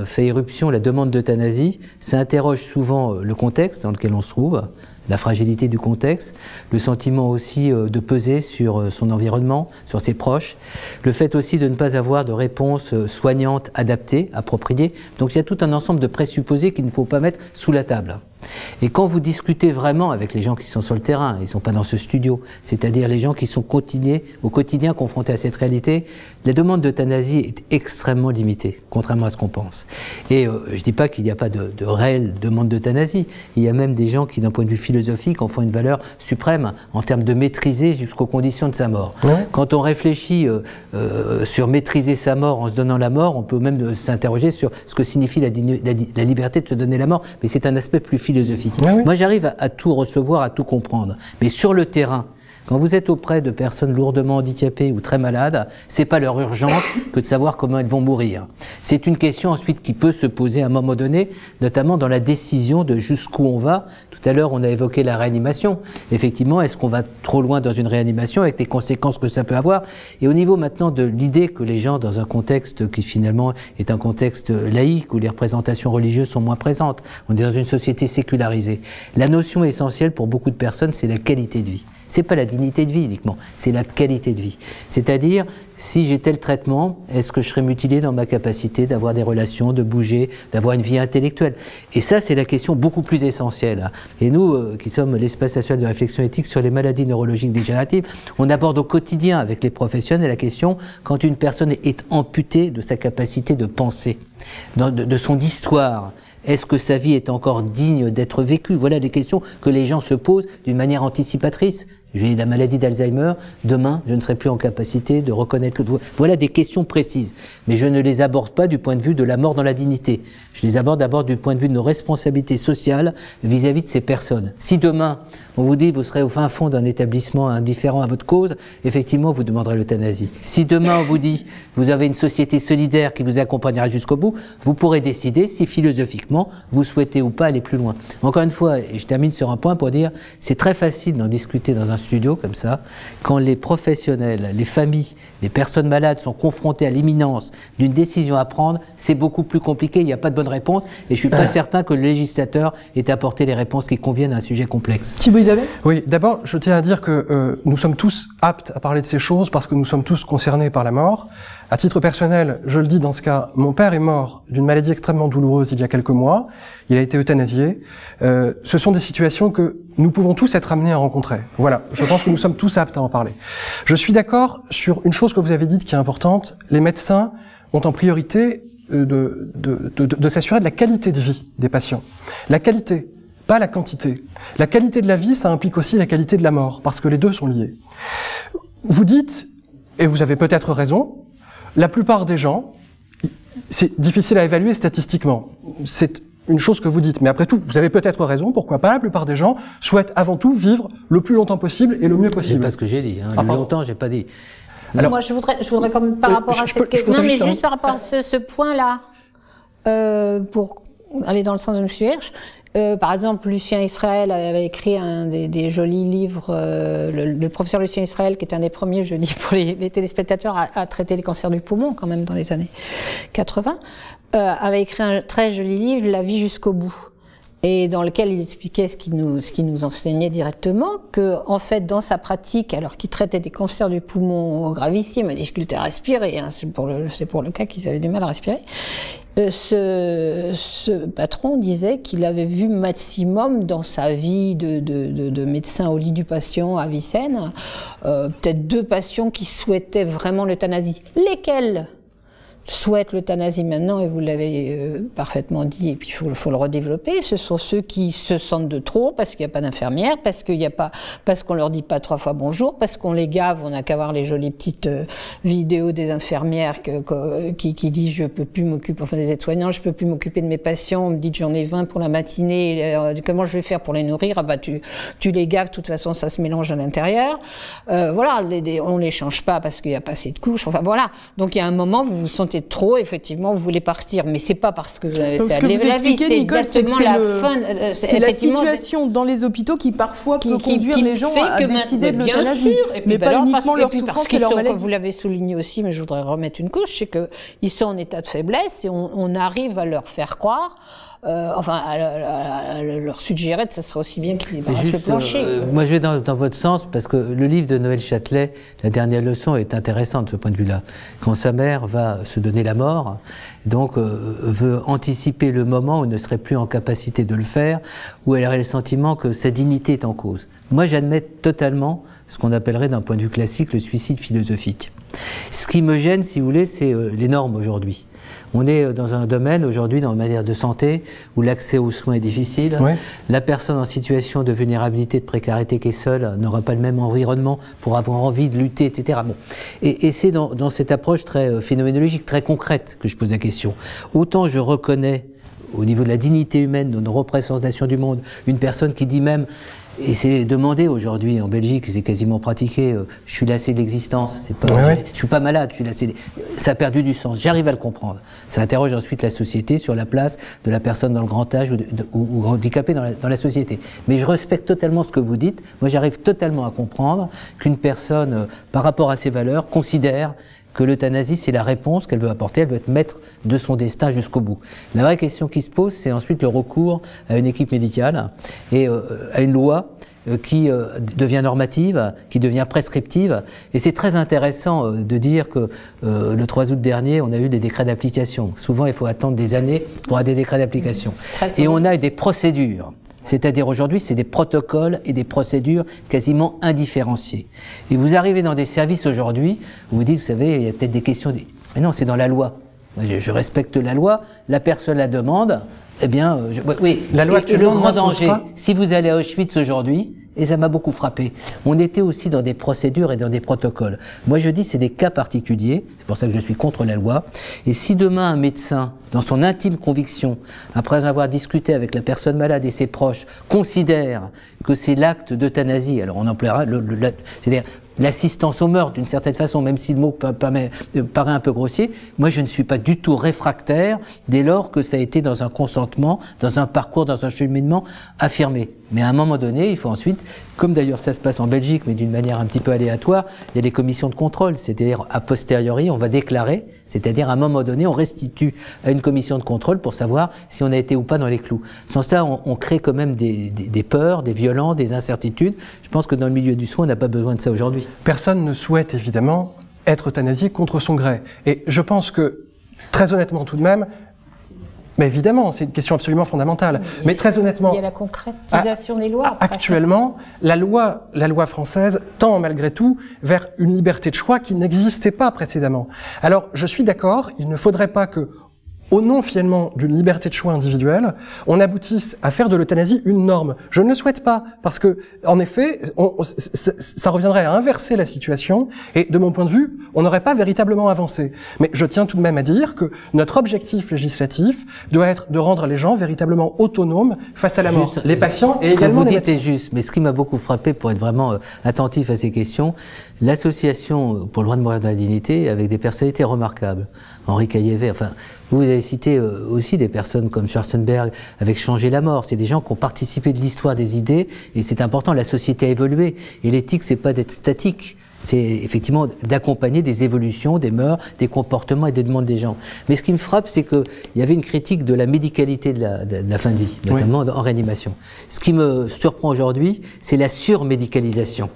[SPEAKER 2] fait éruption la demande d'euthanasie, ça interroge souvent le contexte dans lequel on se trouve, la fragilité du contexte, le sentiment aussi de peser sur son environnement, sur ses proches, le fait aussi de ne pas avoir de réponse soignante, adaptée, appropriée. Donc il y a tout un ensemble de présupposés qu'il ne faut pas mettre sous la table. Et quand vous discutez vraiment avec les gens qui sont sur le terrain, ils ne sont pas dans ce studio, c'est-à-dire les gens qui sont au quotidien confrontés à cette réalité, la demande d'euthanasie est extrêmement limitée, contrairement à ce qu'on pense. Et je ne dis pas qu'il n'y a pas de réelle demande d'euthanasie, il y a même des gens qui, d'un point de vue philosophique, en font une valeur suprême en termes de maîtriser jusqu'aux conditions de sa mort. Ouais. Quand on réfléchit sur maîtriser sa mort en se donnant la mort, on peut même s'interroger sur ce que signifie la liberté de se donner la mort, mais c'est un aspect plus philosophique. Ah oui. Moi, j'arrive à tout recevoir, à tout comprendre. Mais sur le terrain, quand vous êtes auprès de personnes lourdement handicapées ou très malades, c'est pas leur urgence que de savoir comment elles vont mourir. C'est une question ensuite qui peut se poser à un moment donné, notamment dans la décision de jusqu'où on va. Tout à l'heure, on a évoqué la réanimation. Effectivement, est-ce qu'on va trop loin dans une réanimation avec les conséquences que ça peut avoir? Et au niveau maintenant de l'idée que les gens, dans un contexte qui finalement est un contexte laïque, où les représentations religieuses sont moins présentes, on est dans une société sécularisée. La notion essentielle pour beaucoup de personnes, c'est la qualité de vie. C'est pas la dignité de vie uniquement, c'est la qualité de vie. C'est-à-dire, si j'ai tel traitement, est-ce que je serais mutilé dans ma capacité d'avoir des relations, de bouger, d'avoir une vie intellectuelle? Et ça, c'est la question beaucoup plus essentielle. Et nous, qui sommes l'espace national de réflexion éthique sur les maladies neurologiques dégénératives, on aborde au quotidien avec les professionnels la question quand une personne est amputée de sa capacité de penser, de son histoire. Est-ce que sa vie est encore digne d'être vécue? Voilà des questions que les gens se posent d'une manière anticipatrice. J'ai la maladie d'Alzheimer, demain je ne serai plus en capacité de reconnaître le... Voilà des questions précises, mais je ne les aborde pas du point de vue de la mort dans la dignité. Je les aborde d'abord du point de vue de nos responsabilités sociales vis-à-vis de ces personnes. Si demain on vous dit vous serez au fin fond d'un établissement indifférent à votre cause, effectivement vous demanderez l'euthanasie. Si demain on vous dit vous avez une société solidaire qui vous accompagnera jusqu'au bout, vous pourrez décider si philosophiquement vous souhaitez ou pas aller plus loin. Encore une fois, et je termine sur un point pour dire, c'est très facile d'en discuter dans un studio comme ça, quand les professionnels, les familles, les personnes malades sont confrontées à l'imminence d'une décision à prendre, c'est beaucoup plus compliqué, il n'y a pas de bonne réponse, et je ne suis pas certain que le législateur ait apporté les réponses qui conviennent à un sujet complexe.
[SPEAKER 1] Thibaut Isabelle ?
[SPEAKER 4] Oui, d'abord, je tiens à dire que nous sommes tous aptes à parler de ces choses parce que nous sommes tous concernés par la mort. À titre personnel, je le dis dans ce cas, mon père est mort d'une maladie extrêmement douloureuse il y a quelques mois. Il a été euthanasié. Ce sont des situations que nous pouvons tous être amenés à rencontrer. Voilà, je pense que nous sommes tous aptes à en parler. Je suis d'accord sur une chose que vous avez dite qui est importante. Les médecins ont en priorité de s'assurer de la qualité de vie des patients. La qualité, pas la quantité. La qualité de la vie, ça implique aussi la qualité de la mort, parce que les deux sont liés. Vous dites, et vous avez peut-être raison, la plupart des gens, c'est difficile à évaluer statistiquement. C'est une chose que vous dites, mais après tout, vous avez peut-être raison, pourquoi pas, la plupart des gens souhaitent avant tout vivre le plus longtemps possible et le mieux possible.
[SPEAKER 2] C'est pas ce que j'ai dit, hein. Longtemps, j'ai pas dit.
[SPEAKER 3] Alors, moi, je voudrais comme par rapport à cette question, non, mais juste par rapport à ce point-là, pour aller dans le sens de M. Hirsch, par exemple, Lucien Israël avait écrit un des jolis livres, le professeur Lucien Israël, qui est un des premiers, je dis pour les téléspectateurs, à traiter les cancers du poumon, quand même, dans les années 80, avait écrit un très joli livre, La vie jusqu'au bout, et dans lequel il expliquait ce qui nous enseignait directement, que en fait, dans sa pratique, alors qu'il traitait des cancers du poumon gravissimes, à difficulté à respirer, hein, c'est pour le cas qu'ils avaient du mal à respirer, ce patron disait qu'il avait vu maximum dans sa vie de médecin au lit du patient à Vicenne, peut-être 2 patients qui souhaitaient vraiment l'euthanasie. Lesquels souhaitent l'euthanasie maintenant, et vous l'avez parfaitement dit, et puis il faut le redévelopper, ce sont ceux qui se sentent de trop, parce qu'il n'y a pas d'infirmière, parce qu'on leur dit pas 3 fois bonjour, parce qu'on les gave, on n'a qu'à voir les jolies petites vidéos des infirmières qui disent je peux plus m'occuper, enfin des aides-soignants, je peux plus m'occuper de mes patients, on me dit que j'en ai 20 pour la matinée, comment je vais faire pour les nourrir? Ah bah tu les gaves, de toute façon ça se mélange à l'intérieur, voilà, on les change pas parce qu'il n'y a pas assez de couches, enfin voilà, donc il y a un moment vous vous sentez c'est trop, effectivement, vous voulez partir. Mais c'est pas parce que vous avez
[SPEAKER 1] donc,
[SPEAKER 3] ça
[SPEAKER 1] ce que vous expliquez,
[SPEAKER 3] c'est
[SPEAKER 1] Nicole, c'est que c'est la situation dans les hôpitaux qui parfois peut conduire les gens à décider de l'euthanasie. Mais pas uniquement leur souffrance et leur maladie.
[SPEAKER 3] Comme vous l'avez souligné aussi, mais je voudrais remettre une couche, c'est qu'ils sont en état de faiblesse et on arrive à leur faire croire, à leur suggérer que ce serait aussi bien qu'ils débarrassent le plancher.
[SPEAKER 2] Moi, je vais dans votre sens, parce que le livre de Noël Châtelet, La dernière leçon, est intéressant de ce point de vue-là. Quand sa mère va se donner la mort, donc veut anticiper le moment où elle ne serait plus en capacité de le faire, où elle aurait le sentiment que sa dignité est en cause. Moi, j'admets totalement ce qu'on appellerait d'un point de vue classique le suicide philosophique. Ce qui me gêne, si vous voulez, c'est les normes aujourd'hui. On est dans un domaine aujourd'hui, dans la matière de santé, où l'accès aux soins est difficile. Oui. La personne en situation de vulnérabilité, de précarité qui est seule, n'aura pas le même environnement pour avoir envie de lutter, etc. Bon. Et c'est dans cette approche très phénoménologique, très concrète que je pose la question. Autant je reconnais, au niveau de la dignité humaine, de nos représentations du monde, une personne qui dit même, et c'est demandé aujourd'hui en Belgique, c'est quasiment pratiqué, je suis lassé de l'existence, je suis pas malade, je suis lassé, ça a perdu du sens, j'arrive à le comprendre. Ça interroge ensuite la société sur la place de la personne dans le grand âge ou handicapée dans la société. Mais je respecte totalement ce que vous dites, moi j'arrive totalement à comprendre qu'une personne, par rapport à ses valeurs, considère que l'euthanasie, c'est la réponse qu'elle veut apporter, elle veut être maître de son destin jusqu'au bout. La vraie question qui se pose, c'est ensuite le recours à une équipe médicale et à une loi qui devient normative, qui devient prescriptive. Et c'est très intéressant de dire que le 3 août dernier, on a eu des décrets d'application. Souvent, il faut attendre des années pour avoir des décrets d'application. Et on a des procédures. C'est-à-dire aujourd'hui, c'est des protocoles et des procédures quasiment indifférenciées. Et vous arrivez dans des services aujourd'hui, où vous dites, vous savez, il y a peut-être des questions... Mais non, c'est dans la loi. Je respecte la loi, la personne la demande, eh bien... oui,
[SPEAKER 4] la loi
[SPEAKER 2] et le grand danger, si vous allez à Auschwitz aujourd'hui, et ça m'a beaucoup frappé, on était aussi dans des procédures et dans des protocoles. Moi je dis c'est des cas particuliers, c'est pour ça que je suis contre la loi, et si demain un médecin, dans son intime conviction, après avoir discuté avec la personne malade et ses proches, considère que c'est l'acte d'euthanasie, alors on emploiera c'est-à-dire l'assistance au meurtre d'une certaine façon, même si le mot paraît un peu grossier, moi je ne suis pas du tout réfractaire dès lors que ça a été dans un consentement, dans un parcours, dans un cheminement affirmé. Mais à un moment donné, il faut ensuite, comme d'ailleurs ça se passe en Belgique, mais d'une manière un petit peu aléatoire, il y a des commissions de contrôle, c'est-à-dire a posteriori, on va déclarer, c'est-à-dire à un moment donné, on restitue à une commission de contrôle pour savoir si on a été ou pas dans les clous. Sans ça, on crée quand même des peurs, des violences, des incertitudes. Je pense que dans le milieu du soin, on n'a pas besoin de ça aujourd'hui.
[SPEAKER 4] Personne ne souhaite évidemment être euthanasié contre son gré. Et je pense que, très honnêtement tout de même, mais évidemment, c'est une question absolument fondamentale. Mais très honnêtement...
[SPEAKER 3] Il y a la concrétisation des lois.
[SPEAKER 4] Actuellement, la loi française tend malgré tout vers une liberté de choix qui n'existait pas précédemment. Alors, je suis d'accord, il ne faudrait pas que, au nom finalement d'une liberté de choix individuelle, on aboutisse à faire de l'euthanasie une norme. Je ne le souhaite pas, parce que, en effet, ça reviendrait à inverser la situation, et de mon point de vue, on n'aurait pas véritablement avancé. Mais je tiens tout de même à dire que notre objectif législatif doit être de rendre les gens véritablement autonomes face à la mort. Les patients et également les médecins.
[SPEAKER 2] Ce que vous dites est juste, mais ce qui m'a beaucoup frappé pour être vraiment attentif à ces questions, l'association pour le droit de mourir dans la dignité avec des personnalités remarquables. Henri Caillevet, enfin, vous avez cité aussi des personnes comme Schwarzenberg avec Changer la mort. C'est des gens qui ont participé de l'histoire des idées et c'est important, la société a évolué. Et l'éthique, c'est pas d'être statique. C'est effectivement d'accompagner des évolutions, des mœurs, des comportements et des demandes des gens. Mais ce qui me frappe, c'est qu'il y avait une critique de la médicalité de la fin de vie, notamment en réanimation. Ce qui me surprend aujourd'hui, c'est la surmédicalisation.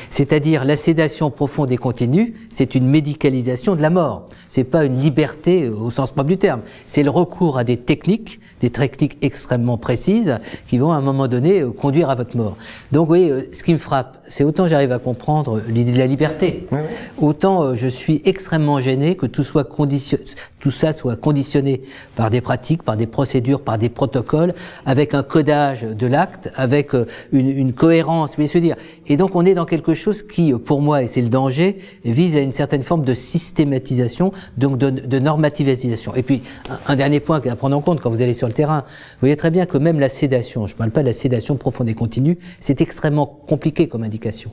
[SPEAKER 2] C'est-à-dire la sédation profonde et continue, c'est une médicalisation de la mort. C'est pas une liberté au sens propre du terme. C'est le recours à des techniques extrêmement précises qui vont à un moment donné conduire à votre mort. Donc oui, ce qui me frappe, c'est autant j'arrive à comprendre l'idée de la liberté, autant je suis extrêmement gêné que tout ça soit conditionné par des pratiques, par des procédures, par des protocoles, avec un codage de l'acte, avec une cohérence, mais se dire. Et donc on est dans quelque chose qui, pour moi, et c'est le danger, vise à une certaine forme de systématisation, donc de normativisation. Et puis un dernier point à prendre en compte quand vous allez sur le terrain, vous voyez très bien que même la sédation, je ne parle pas de la sédation profonde et continue, c'est extrêmement compliqué comme indication.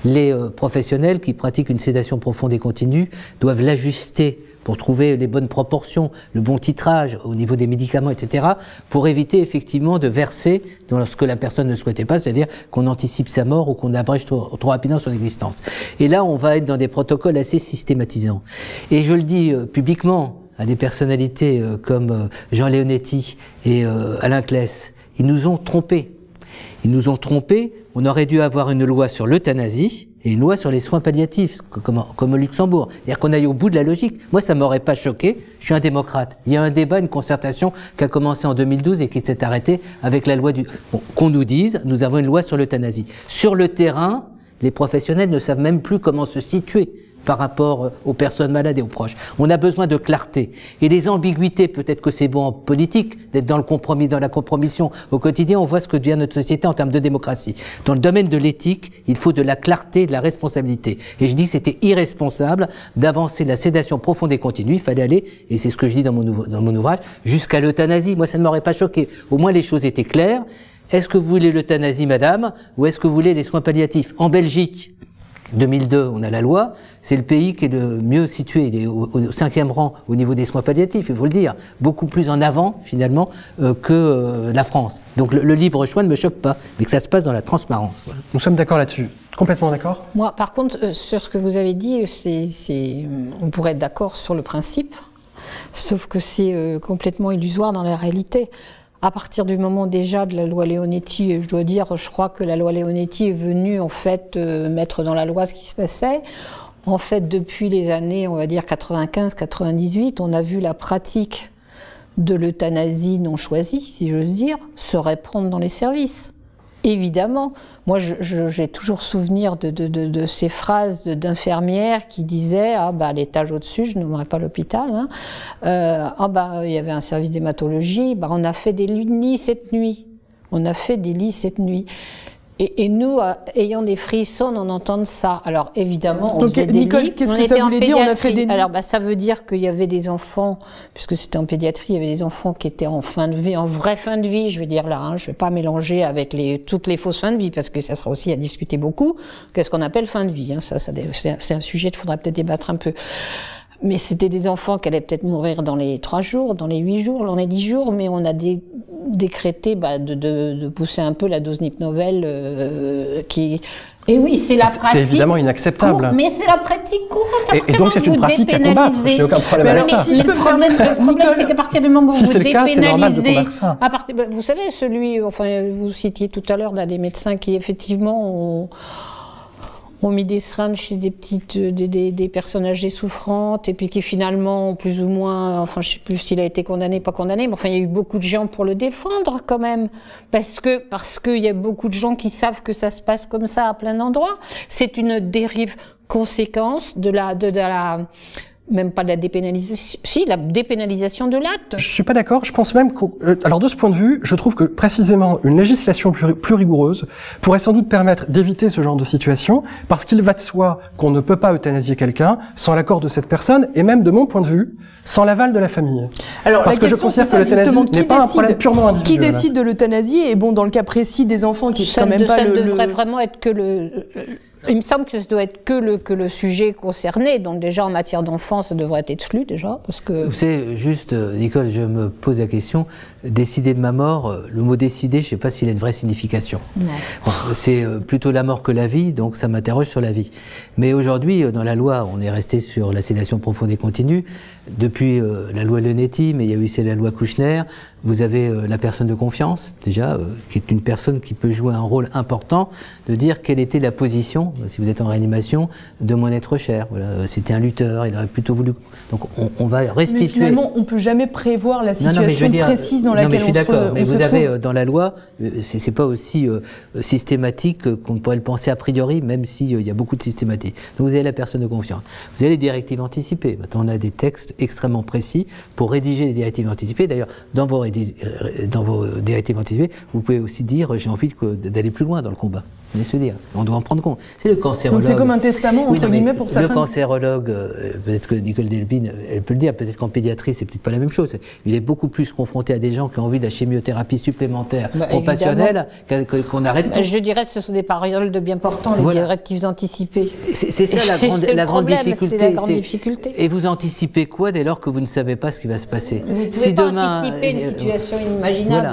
[SPEAKER 2] Les professionnels qui pratiquent une sédation profonde et continue doivent l'ajuster pour trouver les bonnes proportions, le bon titrage au niveau des médicaments, etc., pour éviter effectivement de verser dans ce que la personne ne souhaitait pas, c'est-à-dire qu'on anticipe sa mort ou qu'on abrège trop rapidement son existence. Et là, on va être dans des protocoles assez systématisants. Et je le dis publiquement à des personnalités comme Jean Leonetti et Alain Claes, ils nous ont trompés. Ils nous ont trompés. On aurait dû avoir une loi sur l'euthanasie et une loi sur les soins palliatifs, comme au Luxembourg. C'est-à-dire qu'on aille au bout de la logique. Moi, ça ne m'aurait pas choqué. Je suis un démocrate. Il y a un débat, une concertation qui a commencé en 2012 et qui s'est arrêtée avec la loi du... Bon, qu'on nous dise, nous avons une loi sur l'euthanasie. Sur le terrain, les professionnels ne savent même plus comment se situer par rapport aux personnes malades et aux proches. On a besoin de clarté. Et les ambiguïtés, peut-être que c'est bon en politique, d'être dans le compromis, dans la compromission. Au quotidien, on voit ce que devient notre société en termes de démocratie. Dans le domaine de l'éthique, il faut de la clarté, de la responsabilité. Et je dis que c'était irresponsable d'avancer la sédation profonde et continue. Il fallait aller, et c'est ce que je dis dans mon ouvrage, jusqu'à l'euthanasie. Moi, ça ne m'aurait pas choqué. Au moins, les choses étaient claires. Est-ce que vous voulez l'euthanasie, madame, ou est-ce que vous voulez les soins palliatifs? En Belgique, 2002, on a la loi, c'est le pays qui est le mieux situé, il est au 5e rang au niveau des soins palliatifs, il faut le dire, beaucoup plus en avant finalement que la France. Donc le libre choix ne me choque pas, mais que ça se passe dans la transparence. Voilà.
[SPEAKER 4] Nous sommes d'accord là-dessus, complètement d'accord.
[SPEAKER 3] Moi, par contre, sur ce que vous avez dit, on pourrait être d'accord sur le principe, sauf que c'est complètement illusoire dans la réalité. À partir du moment déjà de la loi Leonetti, je dois dire, je crois que la loi Leonetti est venue en fait mettre dans la loi ce qui se passait. En fait, depuis les années, on va dire 95-98, on a vu la pratique de l'euthanasie non choisie, si j'ose dire, se répandre dans les services. Évidemment, moi j'ai toujours souvenir de ces phrases d'infirmières qui disaient « Ah bah à l'étage au-dessus, je nommerai pas l'hôpital, hein, ah bah il y avait un service d'hématologie, bah on a fait des lits cette nuit. On a fait des lits cette nuit. » Et nous, ayant des frissons, on entend ça. Alors évidemment, on faisait des lits.
[SPEAKER 1] Qu'est-ce que ça voulait dire? On a fait des...
[SPEAKER 3] Alors bah, ça veut dire qu'il y avait des enfants, puisque c'était en pédiatrie, il y avait des enfants qui étaient en fin de vie, en vraie fin de vie, je veux dire là. Hein, je ne vais pas mélanger avec toutes les fausses fins de vie, parce que ça sera aussi à discuter beaucoup. Qu'est-ce qu'on appelle fin de vie, hein, c'est un sujet qu'il faudra peut-être débattre un peu. Mais c'était des enfants qui allaient peut-être mourir dans les 3 jours, dans les 8 jours, dans les 10 jours, mais on a décrété de pousser un peu la dose Nipnovel qui... Et oui, c'est la pratique...
[SPEAKER 4] C'est évidemment inacceptable.
[SPEAKER 3] Mais c'est la pratique courante.
[SPEAKER 4] Et donc c'est une pratique à combattre, je n'ai aucun problème avec ça.
[SPEAKER 3] Si je peux me permettre, le problème c'est qu'à partir du moment où vous dépénalisez... Vous savez, vous citiez tout à l'heure des médecins qui effectivement ont mis des seringues chez des personnes âgées souffrantes et puis qui finalement ont plus ou moins, enfin je ne sais plus s'il a été condamné, pas condamné, mais enfin il y a eu beaucoup de gens pour le défendre quand même, parce qu'il y a beaucoup de gens qui savent que ça se passe comme ça à plein d'endroits. C'est une dérive conséquence de la même pas de la dépénalisation, si, la dépénalisation de l'acte.
[SPEAKER 4] Je suis pas d'accord, je pense même alors de ce point de vue, je trouve que précisément une législation plus rigoureuse pourrait sans doute permettre d'éviter ce genre de situation, parce qu'il va de soi qu'on ne peut pas euthanasier quelqu'un sans l'accord de cette personne, et même de mon point de vue, sans l'aval de la famille.
[SPEAKER 1] Alors,
[SPEAKER 4] parce que je considère que l'euthanasie n'est pas un problème purement individuel.
[SPEAKER 1] Qui décide de l'euthanasie? Et bon, dans le cas précis des enfants, qui est quand même pas
[SPEAKER 3] ça devrait vraiment être que il me semble que ça doit être que le sujet concerné, donc déjà en matière d'enfant, ça devrait être exclu déjà, parce que...
[SPEAKER 2] Vous savez, juste, Nicole, je me pose la question, décider de ma mort, le mot décider, je ne sais pas s'il a une vraie signification. Bon, c'est plutôt la mort que la vie, donc ça m'interroge sur la vie. Mais aujourd'hui, dans la loi, on est resté sur la sédation profonde et continue, depuis la loi Leonetti, mais il y a eu la loi Kouchner, vous avez la personne de confiance, déjà, qui est une personne qui peut jouer un rôle important, de dire quelle était la position, si vous êtes en réanimation, de mon être cher. Voilà, c'était un lutteur, il aurait plutôt voulu... Donc on va restituer... Mais
[SPEAKER 1] finalement, on ne peut jamais prévoir la situation précise dans laquelle on se trouve.
[SPEAKER 2] Non, mais je suis d'accord, mais vous avez dans la loi, c'est pas aussi systématique qu'on pourrait le penser a priori, même s'il y a beaucoup de systématique. Donc vous avez la personne de confiance. Vous avez les directives anticipées. Maintenant, on a des textes extrêmement précis pour rédiger les directives anticipées. D'ailleurs, dans vos directives anticipées, vous pouvez aussi dire j'ai envie d'aller plus loin dans le combat. Vous se dire, on doit en prendre compte. C'est le cancérologue.
[SPEAKER 1] Donc c'est comme un testament, entre guillemets, pour sa
[SPEAKER 2] Le
[SPEAKER 1] fin.
[SPEAKER 2] cancérologue, peut-être que Nicole Delpine, elle peut le dire, peut-être qu'en pédiatrie, c'est peut-être pas la même chose. Il est beaucoup plus confronté à des gens qui ont envie de la chimiothérapie supplémentaire compassionnelle qu'on arrête tout.
[SPEAKER 3] Je dirais que ce sont des paroles de bien portants, les directives anticipées.
[SPEAKER 2] C'est ça la grande difficulté.
[SPEAKER 3] C'est la grande difficulté.
[SPEAKER 2] Et vous anticipez quoi dès lors que vous ne savez pas ce qui va se passer?
[SPEAKER 3] Vous ne pouvez pas anticiper une situation inimaginable.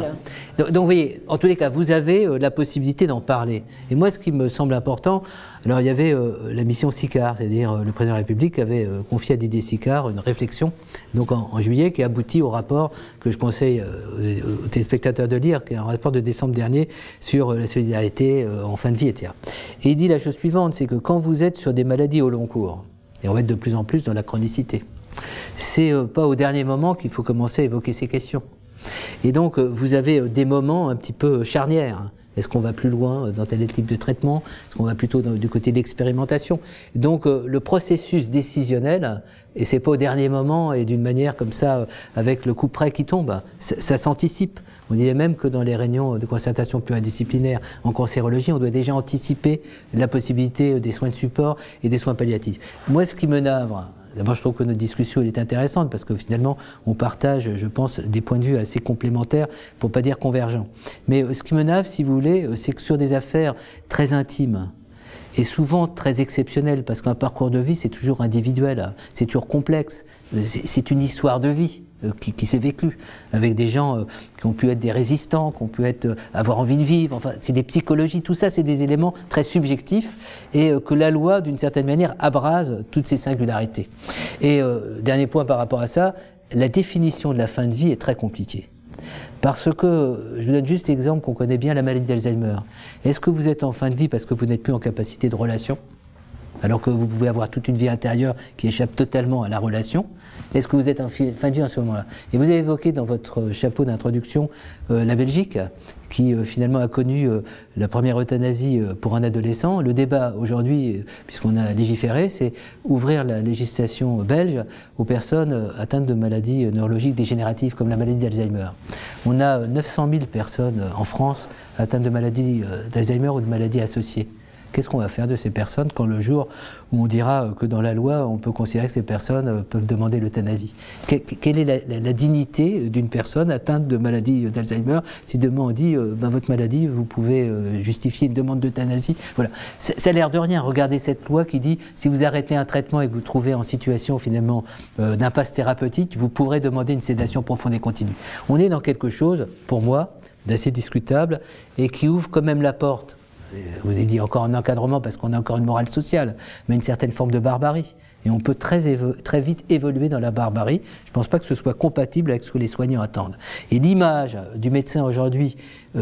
[SPEAKER 2] Voilà. Donc vous voyez, en tous les cas, vous avez la possibilité d'en parler. Et moi, ce qui me semble important, alors il y avait la mission Sicard, c'est-à-dire le président de la République avait confié à Didier Sicard une réflexion, donc en juillet, qui aboutit au rapport que je conseille aux téléspectateurs de lire, qui est un rapport de décembre dernier sur la solidarité en fin de vie, etc. Et il dit la chose suivante, c'est que quand vous êtes sur des maladies au long cours, et on va être de plus en plus dans la chronicité, c'est pas au dernier moment qu'il faut commencer à évoquer ces questions. Et donc, vous avez des moments un petit peu charnières. Est-ce qu'on va plus loin dans tel type de traitement? Est-ce qu'on va plutôt du côté de l'expérimentation? Donc, le processus décisionnel, et c'est pas au dernier moment et d'une manière comme ça, avec le coup près qui tombe, ça s'anticipe. On dirait même que dans les réunions de concertation pluridisciplinaire en cancérologie, on doit déjà anticiper la possibilité des soins de support et des soins palliatifs. Moi, ce qui me navre, d'abord, je trouve que notre discussion est intéressante parce que finalement, on partage, je pense, des points de vue assez complémentaires, pour ne pas dire convergents. Mais ce qui me navre, si vous voulez, c'est que sur des affaires très intimes et souvent très exceptionnelles, parce qu'un parcours de vie, c'est toujours individuel, c'est toujours complexe, c'est une histoire de vie qui s'est vécue, avec des gens qui ont pu être des résistants, qui ont pu avoir envie de vivre, enfin, c'est des psychologies, tout ça, c'est des éléments très subjectifs, et que la loi, d'une certaine manière, abrase toutes ces singularités. Et dernier point par rapport à ça, la définition de la fin de vie est très compliquée. Parce que, je vous donne juste l'exemple qu'on connaît bien, la maladie d'Alzheimer. Est-ce que vous êtes en fin de vie parce que vous n'êtes plus en capacité de relation, alors que vous pouvez avoir toute une vie intérieure qui échappe totalement à la relation? Est-ce que vous êtes en fin de vie en ce moment-là? Et vous avez évoqué dans votre chapeau d'introduction la Belgique, qui finalement a connu la première euthanasie pour un adolescent. Le débat aujourd'hui, puisqu'on a légiféré, c'est ouvrir la législation belge aux personnes atteintes de maladies neurologiques dégénératives comme la maladie d'Alzheimer. On a 900 000 personnes en France atteintes de maladies d'Alzheimer ou de maladies associées. Qu'est-ce qu'on va faire de ces personnes quand le jour où on dira que dans la loi, on peut considérer que ces personnes peuvent demander l'euthanasie? Quelle est la dignité d'une personne atteinte de maladie d'Alzheimer si demain on dit votre maladie, vous pouvez justifier une demande d'euthanasie? Voilà. Ça a l'air de rien. Regardez cette loi qui dit si vous arrêtez un traitement et que vous trouvez en situation finalement d'impasse thérapeutique, vous pourrez demander une sédation profonde et continue. On est dans quelque chose, pour moi, d'assez discutable et qui ouvre quand même la porte. Vous avez dit encore un encadrement parce qu'on a encore une morale sociale, mais une certaine forme de barbarie. Et on peut très vite évoluer dans la barbarie. Je ne pense pas que ce soit compatible avec ce que les soignants attendent. Et l'image du médecin aujourd'hui,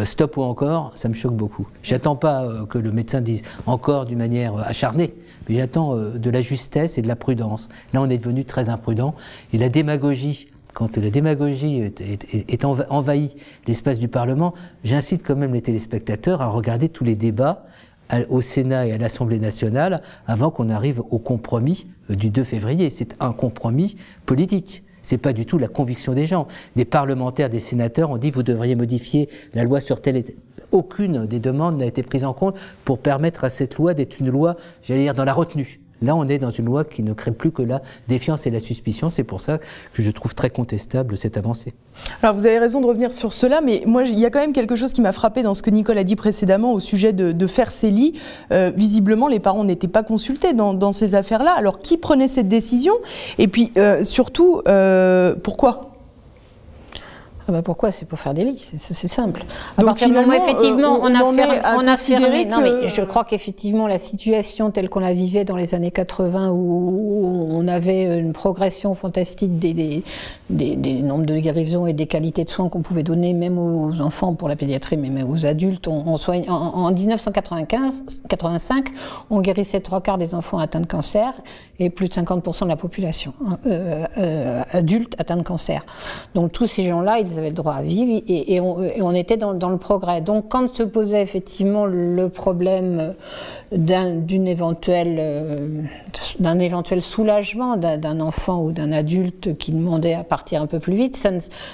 [SPEAKER 2] stop ou encore, ça me choque beaucoup. J'attends pas que le médecin dise encore d'une manière acharnée, mais j'attends de la justesse et de la prudence. Là, on est devenu très imprudent. Et la démagogie, quand la démagogie envahit l'espace du Parlement, j'incite quand même les téléspectateurs à regarder tous les débats au Sénat et à l'Assemblée nationale avant qu'on arrive au compromis du 2 février. C'est un compromis politique. C'est pas du tout la conviction des gens. Des parlementaires, des sénateurs ont dit vous devriez modifier la loi sur telle et telle. Aucune des demandes n'a été prise en compte pour permettre à cette loi d'être une loi, j'allais dire, dans la retenue. Là, on est dans une loi qui ne crée plus que la défiance et la suspicion. C'est pour ça que je trouve très contestable cette avancée.
[SPEAKER 1] Alors, vous avez raison de revenir sur cela, mais moi, il y a quand même quelque chose qui m'a frappé dans ce que Nicole a dit précédemment au sujet de faire ces lits. Visiblement, les parents n'étaient pas consultés dans ces affaires-là. Alors, qui prenait cette décision? Et puis, surtout, pourquoi?
[SPEAKER 3] Pourquoi? C'est pour faire des lits, c'est simple.
[SPEAKER 1] Donc, à partir du moment, effectivement, on a fermé.
[SPEAKER 3] Non, mais je crois qu'effectivement, la situation telle qu'on la vivait dans les années 80, où on avait une progression fantastique des nombres de guérisons et des qualités de soins qu'on pouvait donner, même aux enfants pour la pédiatrie, mais même aux adultes. En 1985, on guérissait 3/4 des enfants atteints de cancer et plus de 50% de la population adulte atteinte de cancer. Donc tous ces gens-là, ils avaient le droit à vivre et on était dans le progrès. Donc quand se posait effectivement le problème d'un éventuel soulagement d'un enfant ou d'un adulte qui demandait à partir un peu plus vite,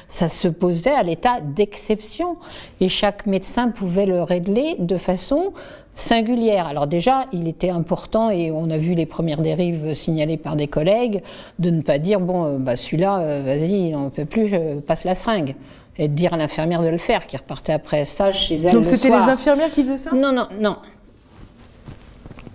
[SPEAKER 3] ça se posait à l'état d'exception. Et chaque médecin pouvait le régler de façon singulière. Alors déjà, il était important, et on a vu les premières dérives signalées par des collègues, de ne pas dire, bon, celui-là, vas-y, il n'en peut plus, je passe la seringue. Et de dire à l'infirmière de le faire, qui repartait après ça chez elle.
[SPEAKER 1] Donc c'était les infirmières qui faisaient ça?
[SPEAKER 3] Non, non, non.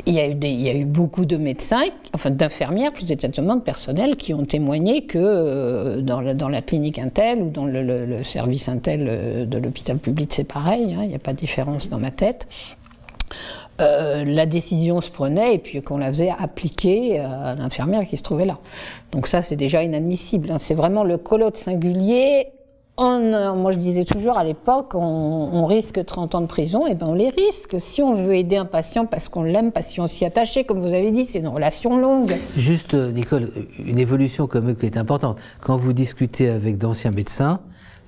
[SPEAKER 3] Il y a eu beaucoup de médecins, enfin d'infirmières, plus exactement de personnel, qui ont témoigné que dans la clinique Intel ou dans le service Intel de l'hôpital public, c'est pareil, il n'y a pas de différence dans ma tête. La décision se prenait et puis qu'on la faisait appliquer à l'infirmière qui se trouvait là. Donc ça, c'est déjà inadmissible. C'est vraiment le colloque singulier. Moi, je disais toujours à l'époque, on risque 30 ans de prison, et ben on les risque. Si on veut aider un patient parce qu'on l'aime, parce qu'on s'y est attaché, comme vous avez dit, c'est une relation longue.
[SPEAKER 2] Juste, Nicole, une évolution quand même qui est importante. Quand vous discutez avec d'anciens médecins,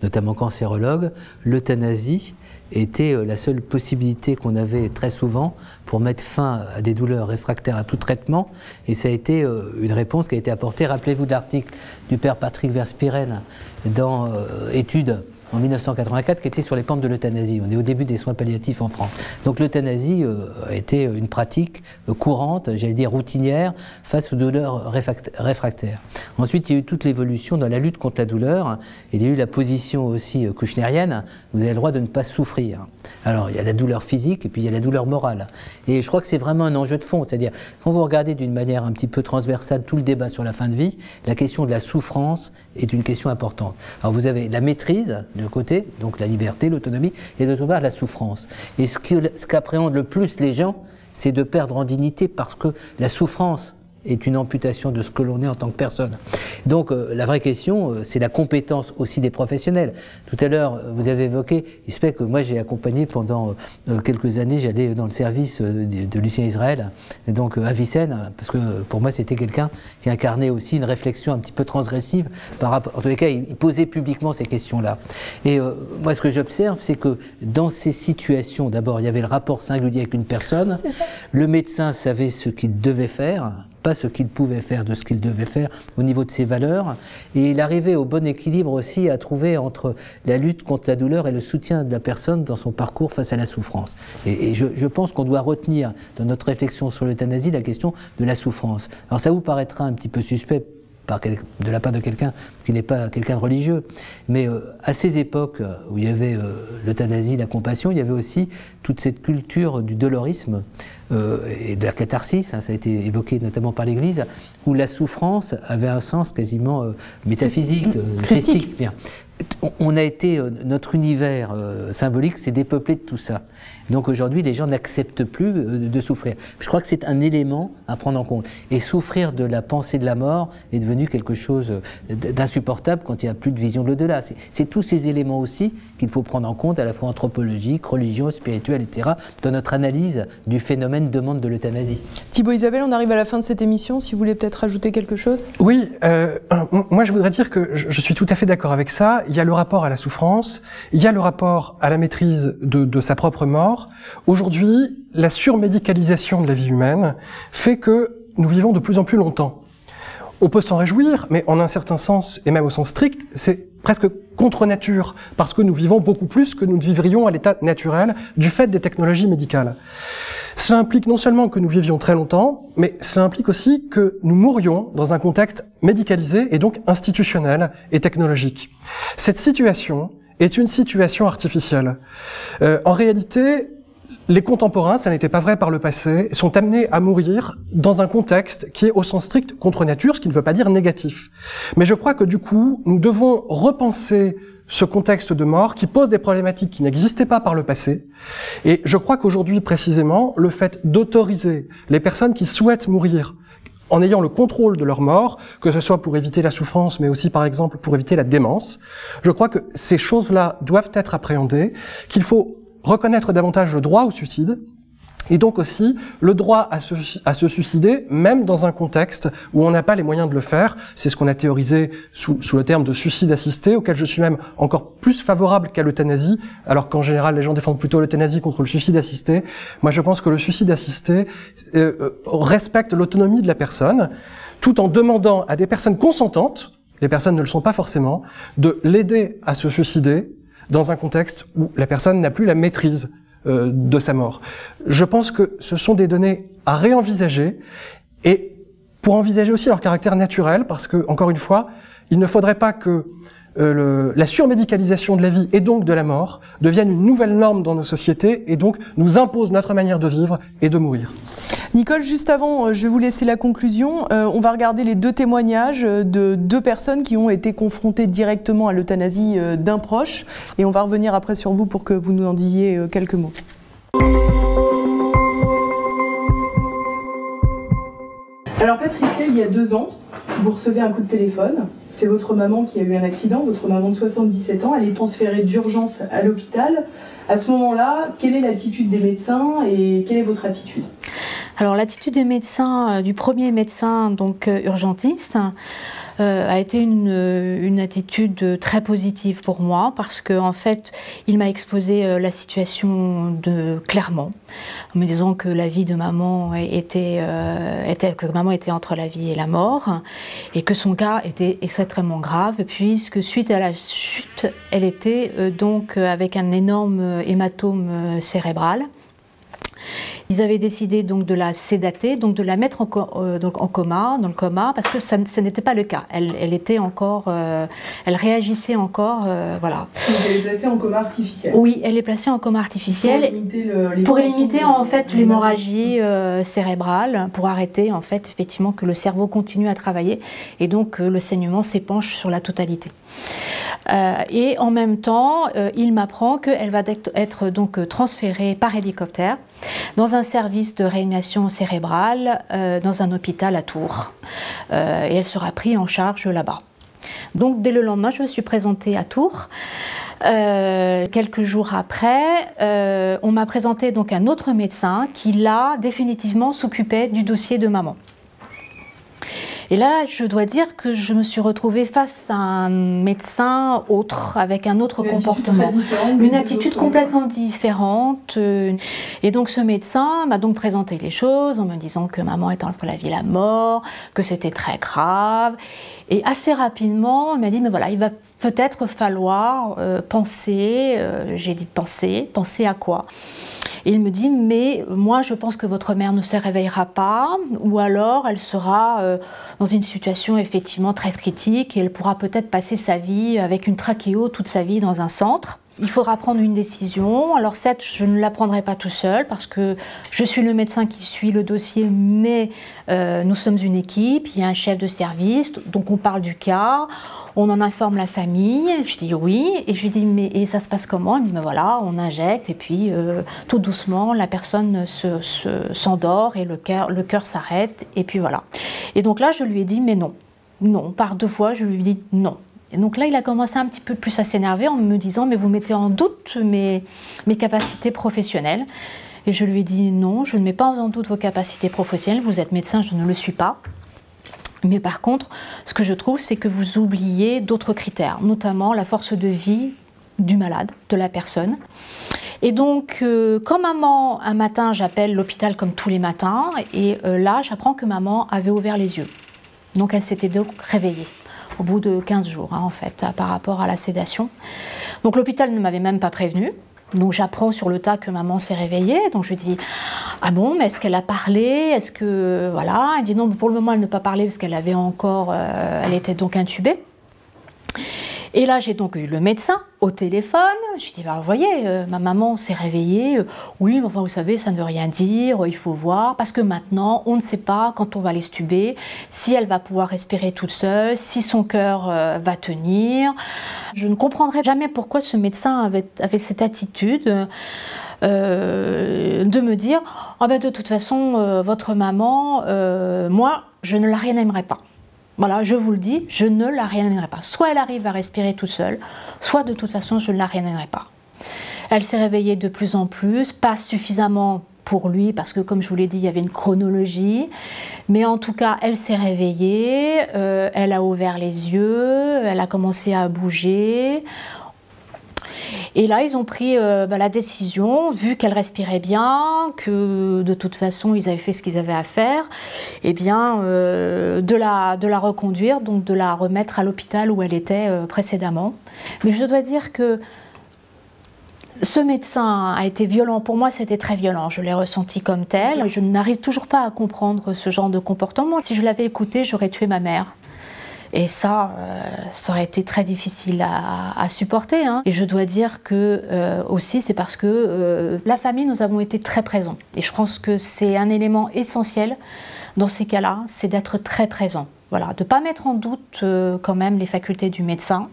[SPEAKER 2] notamment cancérologues, l'euthanasie était la seule possibilité qu'on avait très souvent pour mettre fin à des douleurs réfractaires à tout traitement, et ça a été une réponse qui a été apportée. Rappelez-vous de l'article du père Patrick Verspiren dans Études en 1984 qui était sur les pentes de l'euthanasie. On est au début des soins palliatifs en France. Donc l'euthanasie a été une pratique courante, j'allais dire routinière, face aux douleurs réfractaires. Ensuite, il y a eu toute l'évolution dans la lutte contre la douleur. Il y a eu la position aussi kouchnerienne, vous avez le droit de ne pas souffrir. Alors, il y a la douleur physique et puis il y a la douleur morale. Et je crois que c'est vraiment un enjeu de fond. C'est-à-dire, quand vous regardez d'une manière un petit peu transversale tout le débat sur la fin de vie, la question de la souffrance est une question importante. Alors, vous avez la maîtrise, d'un côté, donc la liberté, l'autonomie, et d'autre part la souffrance. Et ce qu'appréhendent le plus les gens, c'est de perdre en dignité parce que la souffrance est une amputation de ce que l'on est en tant que personne. Donc la vraie question, c'est la compétence aussi des professionnels. Tout à l'heure, vous avez évoqué, il se fait que moi j'ai accompagné pendant quelques années, j'allais dans le service de Lucien Israël, donc à Vicenne, parce que pour moi c'était quelqu'un qui incarnait aussi une réflexion un petit peu transgressive par rapport, en tous les cas il posait publiquement ces questions-là. Et moi ce que j'observe, c'est que dans ces situations, d'abord il y avait le rapport singulier avec une personne, le médecin savait ce qu'il devait faire, pas ce qu'il pouvait faire de ce qu'il devait faire au niveau de ses valeurs, et il arrivait au bon équilibre aussi à trouver entre la lutte contre la douleur et le soutien de la personne dans son parcours face à la souffrance. Et je pense qu'on doit retenir dans notre réflexion sur l'euthanasie la question de la souffrance. Alors ça vous paraîtra un petit peu suspect de la part de quelqu'un qui n'est pas quelqu'un de religieux, mais à ces époques où il y avait l'euthanasie, la compassion, il y avait aussi toute cette culture du dolorisme et de la catharsis, ça a été évoqué notamment par l'Église, où la souffrance avait un sens quasiment métaphysique, christique. Bien. On a été, notre univers symbolique s'est dépeuplé de tout ça. Donc aujourd'hui, les gens n'acceptent plus de souffrir. Je crois que c'est un élément à prendre en compte. Et souffrir de la pensée de la mort est devenu quelque chose d'insupportable quand il n'y a plus de vision de l'au-delà. C'est tous ces éléments aussi qu'il faut prendre en compte, à la fois anthropologique, religieux, spirituel, etc., dans notre analyse du phénomène demande de l'euthanasie.
[SPEAKER 1] Thibaut Isabelle, on arrive à la fin de cette émission. Si vous voulez peut-être rajouter quelque chose ?
[SPEAKER 4] Oui, moi je voudrais dire que je suis tout à fait d'accord avec ça. Il y a le rapport à la souffrance, il y a le rapport à la maîtrise de sa propre mort. Aujourd'hui, la surmédicalisation de la vie humaine fait que nous vivons de plus en plus longtemps. On peut s'en réjouir, mais en un certain sens, et même au sens strict, c'est presque contre nature, parce que nous vivons beaucoup plus que nous ne vivrions à l'état naturel du fait des technologies médicales. Cela implique non seulement que nous vivions très longtemps, mais cela implique aussi que nous mourions dans un contexte médicalisé et donc institutionnel et technologique. Cette situation est une situation artificielle. En réalité, les contemporains, ça n'était pas vrai par le passé, sont amenés à mourir dans un contexte qui est au sens strict contre nature, ce qui ne veut pas dire négatif. Mais je crois que du coup, nous devons repenser ce contexte de mort qui pose des problématiques qui n'existaient pas par le passé. Et je crois qu'aujourd'hui, précisément, le fait d'autoriser les personnes qui souhaitent mourir en ayant le contrôle de leur mort, que ce soit pour éviter la souffrance, mais aussi, par exemple, pour éviter la démence, je crois que ces choses-là doivent être appréhendées, qu'il faut reconnaître davantage le droit au suicide, et donc aussi le droit à se suicider, même dans un contexte où on n'a pas les moyens de le faire. C'est ce qu'on a théorisé sous le terme de suicide assisté, auquel je suis même encore plus favorable qu'à l'euthanasie, alors qu'en général les gens défendent plutôt l'euthanasie contre le suicide assisté. Moi je pense que le suicide assisté respecte l'autonomie de la personne, tout en demandant à des personnes consentantes, les personnes ne le sont pas forcément, de l'aider à se suicider dans un contexte où la personne n'a plus la maîtrise de sa mort. Je pense que ce sont des données à réenvisager, et pour envisager aussi leur caractère naturel, parce que, encore une fois, il ne faudrait pas que la surmédicalisation de la vie et donc de la mort devienne une nouvelle norme dans nos sociétés et donc nous impose notre manière de vivre et de mourir.
[SPEAKER 1] Nicole, juste avant, je vais vous laisser la conclusion. On va regarder les deux témoignages de deux personnes qui ont été confrontées directement à l'euthanasie d'un proche, et on va revenir après sur vous pour que vous nous en disiez quelques mots. Alors Patricia, il y a 2 ans, vous recevez un coup de téléphone. C'est votre maman qui a eu un accident, votre maman de 77 ans. Elle est transférée d'urgence à l'hôpital. À ce moment-là, quelle est l'attitude des médecins et quelle est votre attitude?
[SPEAKER 5] Alors l'attitude des médecins, du premier médecin, donc urgentiste, a été une attitude très positive pour moi, parce qu'en fait, il m'a exposé la situation clairement, en me disant que la vie de maman était entre la vie et la mort, et que son cas était extrêmement grave, puisque suite à la chute, elle était donc avec un énorme hématome cérébral. Ils avaient décidé donc de la sédater, donc de la mettre dans le coma, parce que ce n'était pas le cas. Elle était encore, elle réagissait encore, voilà.
[SPEAKER 1] Donc elle est placée en coma artificiel.
[SPEAKER 5] Oui, elle est placée en coma artificiel pour limiter en fait l'hémorragie cérébrale, pour arrêter en fait effectivement que le cerveau continue à travailler et donc le saignement s'épanche sur la totalité. Et en même temps, il m'apprend qu'elle va être donc transférée par hélicoptère dans un service de réanimation cérébrale dans un hôpital à Tours. Et elle sera prise en charge là-bas. Donc dès le lendemain, je me suis présentée à Tours. Quelques jours après, on m'a présenté donc un autre médecin qui là définitivement s'occupait du dossier de maman. Et là, je dois dire que je me suis retrouvée face à un médecin autre, avec un autre comportement. Une attitude complètement différente. Et donc ce médecin m'a donc présenté les choses en me disant que maman était entre la vie et la mort, que c'était très grave. Et assez rapidement, il m'a dit, mais voilà, il va peut-être falloir penser. J'ai dit penser à quoi? Et il me dit, mais moi je pense que votre mère ne se réveillera pas, ou alors elle sera dans une situation effectivement très critique et elle pourra peut-être passer sa vie avec une trachéo toute sa vie dans un centre. Il faudra prendre une décision. Alors certes, je ne la prendrai pas tout seul parce que je suis le médecin qui suit le dossier, mais nous sommes une équipe, il y a un chef de service, donc on parle du cas, on en informe la famille. Je dis oui, et je lui dis mais et ça se passe comment? Il me dit mais voilà, on injecte et puis tout doucement la personne s'endort et le cœur s'arrête et puis voilà. Et donc là je lui ai dit mais non, par 2 fois je lui ai dit non. Et donc là, il a commencé un petit peu plus à s'énerver en me disant « mais vous mettez en doute mes capacités professionnelles ». Et je lui ai dit « non, je ne mets pas en doute vos capacités professionnelles, vous êtes médecin, je ne le suis pas. Mais par contre, ce que je trouve, c'est que vous oubliez d'autres critères, notamment la force de vie du malade, de la personne. Et donc, quand maman, un matin, j'appelle l'hôpital comme tous les matins, et là, j'apprends que maman avait ouvert les yeux. Donc, elle s'était donc réveillée. Au bout de 15 jours, en fait, par rapport à la sédation. Donc l'hôpital ne m'avait même pas prévenue. Donc j'apprends sur le tas que maman s'est réveillée. Donc je dis « Ah bon, mais est-ce qu'elle a parlé? Est-ce que... » Voilà. Elle dit « Non, pour le moment, elle n'a pas parlé parce qu'elle avait encore... elle était donc intubée. » Et là, j'ai donc eu le médecin au téléphone. Je dis, bah, vous voyez, ma maman s'est réveillée. Oui, mais enfin, vous savez, ça ne veut rien dire. Il faut voir. Parce que maintenant, on ne sait pas, quand on va l'extuber, si elle va pouvoir respirer toute seule, si son cœur va tenir. Je ne comprendrai jamais pourquoi ce médecin avait cette attitude de me dire, oh, ben, de toute façon, votre maman, moi, je ne la réanimerai pas. Voilà, je vous le dis, je ne la réanimerai pas. Soit elle arrive à respirer toute seule, soit de toute façon, je ne la réanimerai pas. Elle s'est réveillée de plus en plus, pas suffisamment pour lui, parce que comme je vous l'ai dit, il y avait une chronologie. Mais en tout cas, elle s'est réveillée, elle a ouvert les yeux, elle a commencé à bouger. Et là, ils ont pris la décision, vu qu'elle respirait bien, que de toute façon, ils avaient fait ce qu'ils avaient à faire, eh bien, de la reconduire, donc de la remettre à l'hôpital où elle était précédemment. Mais je dois dire que Ce médecin a été violent. Pour moi, c'était très violent. Je l'ai ressenti comme tel. Je n'arrive toujours pas à comprendre ce genre de comportement. Si je l'avais écouté, j'aurais tué ma mère. Et ça aurait été très difficile à supporter. Hein. Et je dois dire que aussi, c'est parce que la famille, nous avons été très présents. Et je pense que c'est un élément essentiel dans ces cas-là, c'est d'être très présent. Voilà, de ne pas mettre en doute quand même les facultés du médecin,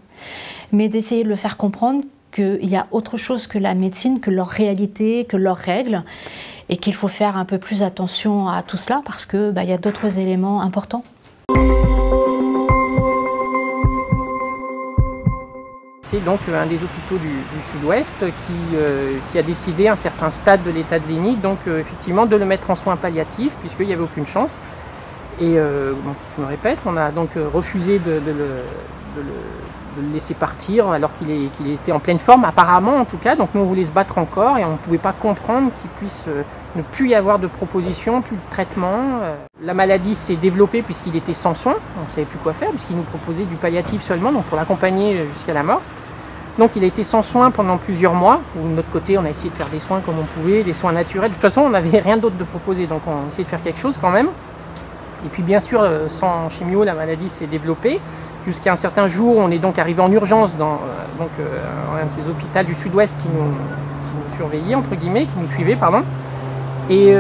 [SPEAKER 5] mais d'essayer de le faire comprendre qu'il y a autre chose que la médecine, que leur réalité, que leurs règles, et qu'il faut faire un peu plus attention à tout cela parce qu'il y a d'autres éléments importants.
[SPEAKER 6] C'est donc un des hôpitaux du Sud-Ouest qui a décidé à un certain stade de l'état de Léni, donc effectivement de le mettre en soins palliatifs puisqu'il n'y avait aucune chance. Et bon, je me répète, on a donc refusé de le laisser partir alors qu'il était en pleine forme, apparemment en tout cas. Donc nous on voulait se battre encore et on ne pouvait pas comprendre qu'il puisse ne plus y avoir de proposition, plus de traitement. La maladie s'est développée puisqu'il était sans soins, on ne savait plus quoi faire puisqu'il nous proposait du palliatif seulement, donc pour l'accompagner jusqu'à la mort. Donc il a été sans soins pendant plusieurs mois, où de notre côté on a essayé de faire des soins comme on pouvait, des soins naturels. De toute façon on n'avait rien d'autre de proposer, donc on a essayé de faire quelque chose quand même. Et puis bien sûr, sans chimio, la maladie s'est développée. Jusqu'à un certain jour, on est donc arrivé en urgence dans un de ces hôpitaux du Sud-Ouest qui nous surveillait, entre guillemets, qui nous suivait, pardon. Et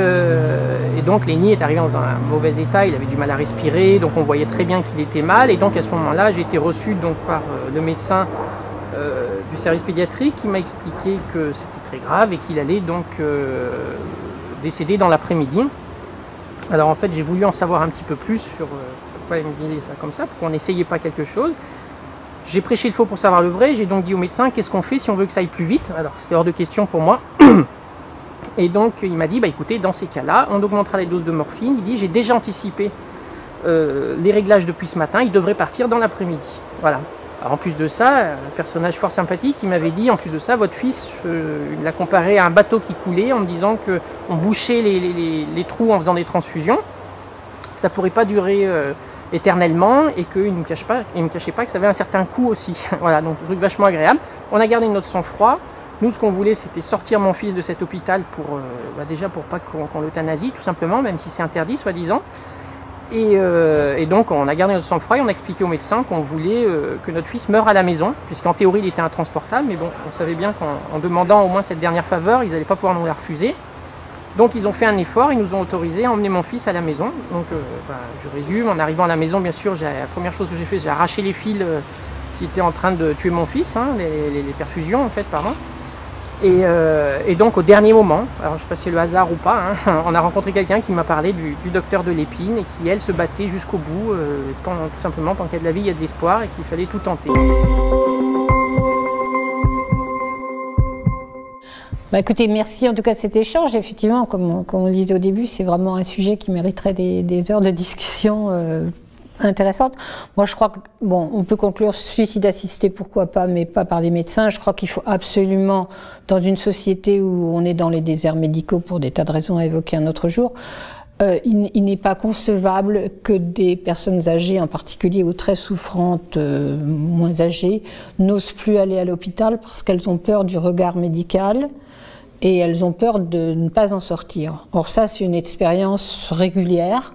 [SPEAKER 6] donc Léni est arrivé dans un mauvais état, il avait du mal à respirer, donc on voyait très bien qu'il était mal. Et donc à ce moment-là, j'ai été reçu donc, par le médecin du service pédiatrique qui m'a expliqué que c'était très grave et qu'il allait donc décéder dans l'après-midi. Alors en fait, j'ai voulu en savoir un petit peu plus sur pourquoi il me disait ça comme ça, pourquoi on n'essayait pas quelque chose. J'ai prêché le faux pour savoir le vrai, j'ai donc dit au médecin qu'est-ce qu'on fait si on veut que ça aille plus vite. Alors c'était hors de question pour moi. Et donc il m'a dit, bah écoutez, dans ces cas-là, on augmentera les doses de morphine. Il dit, j'ai déjà anticipé les réglages depuis ce matin, il devrait partir dans l'après-midi. Voilà. Alors en plus de ça, un personnage fort sympathique qui m'avait dit, en plus de ça, votre fils, il l'a comparé à un bateau qui coulait en me disant qu'on bouchait les trous en faisant des transfusions, que ça ne pourrait pas durer éternellement et qu'il ne me cachait pas que ça avait un certain coût aussi. Voilà, donc un truc vachement agréable. On a gardé notre sang-froid. Nous, ce qu'on voulait, c'était sortir mon fils de cet hôpital pour, déjà pour pas qu'on l'euthanasie, tout simplement, même si c'est interdit, soi-disant. Et donc on a gardé notre sang-froid et on a expliqué au médecin qu'on voulait que notre fils meure à la maison, puisqu'en théorie il était intransportable, mais bon, on savait bien qu'en demandant au moins cette dernière faveur, ils n'allaient pas pouvoir nous la refuser. Donc ils ont fait un effort, ils nous ont autorisé à emmener mon fils à la maison. Donc je résume, en arrivant à la maison, bien sûr, la première chose que j'ai fait, j'ai arraché les fils qui étaient en train de tuer mon fils, hein, les perfusions en fait, pardon. Et donc au dernier moment, alors je ne sais pas si c'est le hasard ou pas, hein, on a rencontré quelqu'un qui m'a parlé du docteur de l'Épine et qui elle se battait jusqu'au bout, tout simplement tant qu'il y a de la vie, il y a de l'espoir et qu'il fallait tout tenter.
[SPEAKER 3] Bah écoutez, merci en tout cas de cet échange. Effectivement, comme on le disait au début, c'est vraiment un sujet qui mériterait des heures de discussion intéressante. Moi, je crois que, bon, on peut conclure suicide assisté, pourquoi pas, mais pas par des médecins. Je crois qu'il faut absolument, dans une société où on est dans les déserts médicaux pour des tas de raisons à évoquer un autre jour, il n'est pas concevable que des personnes âgées, en particulier ou très souffrantes, moins âgées, n'osent plus aller à l'hôpital parce qu'elles ont peur du regard médical et elles ont peur de ne pas en sortir. Or ça, c'est une expérience régulière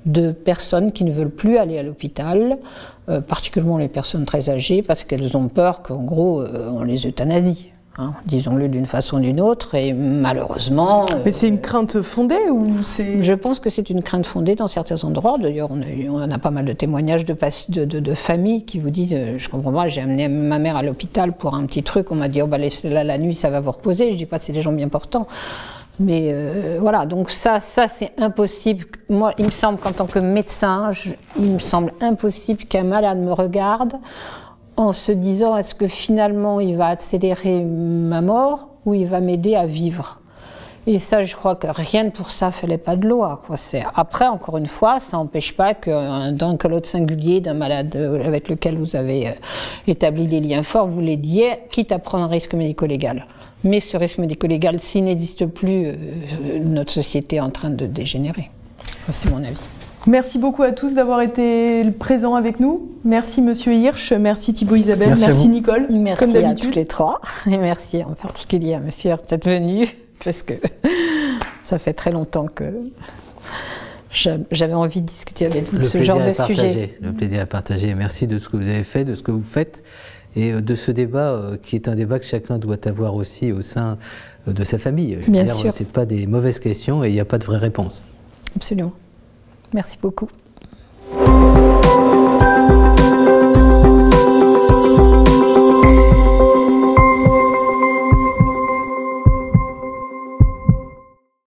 [SPEAKER 3] de personnes qui ne veulent plus aller à l'hôpital, particulièrement les personnes très âgées, parce qu'elles ont peur qu'en gros, on les euthanasie. Hein, disons-le d'une façon ou d'une autre, et malheureusement...
[SPEAKER 1] Mais c'est une crainte fondée ou c'est...
[SPEAKER 3] Je pense que c'est une crainte fondée dans certains endroits. D'ailleurs, on a pas mal de témoignages de familles qui vous disent « Je comprends pas, j'ai amené ma mère à l'hôpital pour un petit truc, on m'a dit oh, bah, laissez-la la nuit, ça va vous reposer ». Je dis pas c'est des gens bien portants. Mais voilà, donc ça c'est impossible. Moi, il me semble qu'en tant que médecin, il me semble impossible qu'un malade me regarde en se disant est-ce que finalement il va accélérer ma mort ou il va m'aider à vivre. Et ça, je crois que rien pour ça fallait pas de loi, quoi. Après, encore une fois, ça n'empêche pas dans un lot singulier d'un malade avec lequel vous avez établi des liens forts, vous l'aidiez, quitte à prendre un risque médico-légal. Mais ce risque médico-légal, s'il n'existe plus, notre société est en train de dégénérer. Enfin, c'est mon avis.
[SPEAKER 1] Merci beaucoup à tous d'avoir été présents avec nous. Merci Monsieur Hirsch, merci Thibaut Isabelle, merci Nicole.
[SPEAKER 3] Merci
[SPEAKER 1] comme
[SPEAKER 3] à toutes les trois. Et merci en particulier à Monsieur Hirsch d'être venu, parce que ça fait très longtemps que j'avais envie de discuter avec vous de ce genre de sujet.
[SPEAKER 2] Le plaisir à partager. Merci de ce que vous avez fait, de ce que vous faites et de ce débat qui est un débat que chacun doit avoir aussi au sein de sa famille.
[SPEAKER 3] Bien sûr.
[SPEAKER 2] Ce n'est pas des mauvaises questions et il n'y a pas de vraie réponse.
[SPEAKER 3] Absolument. Merci beaucoup.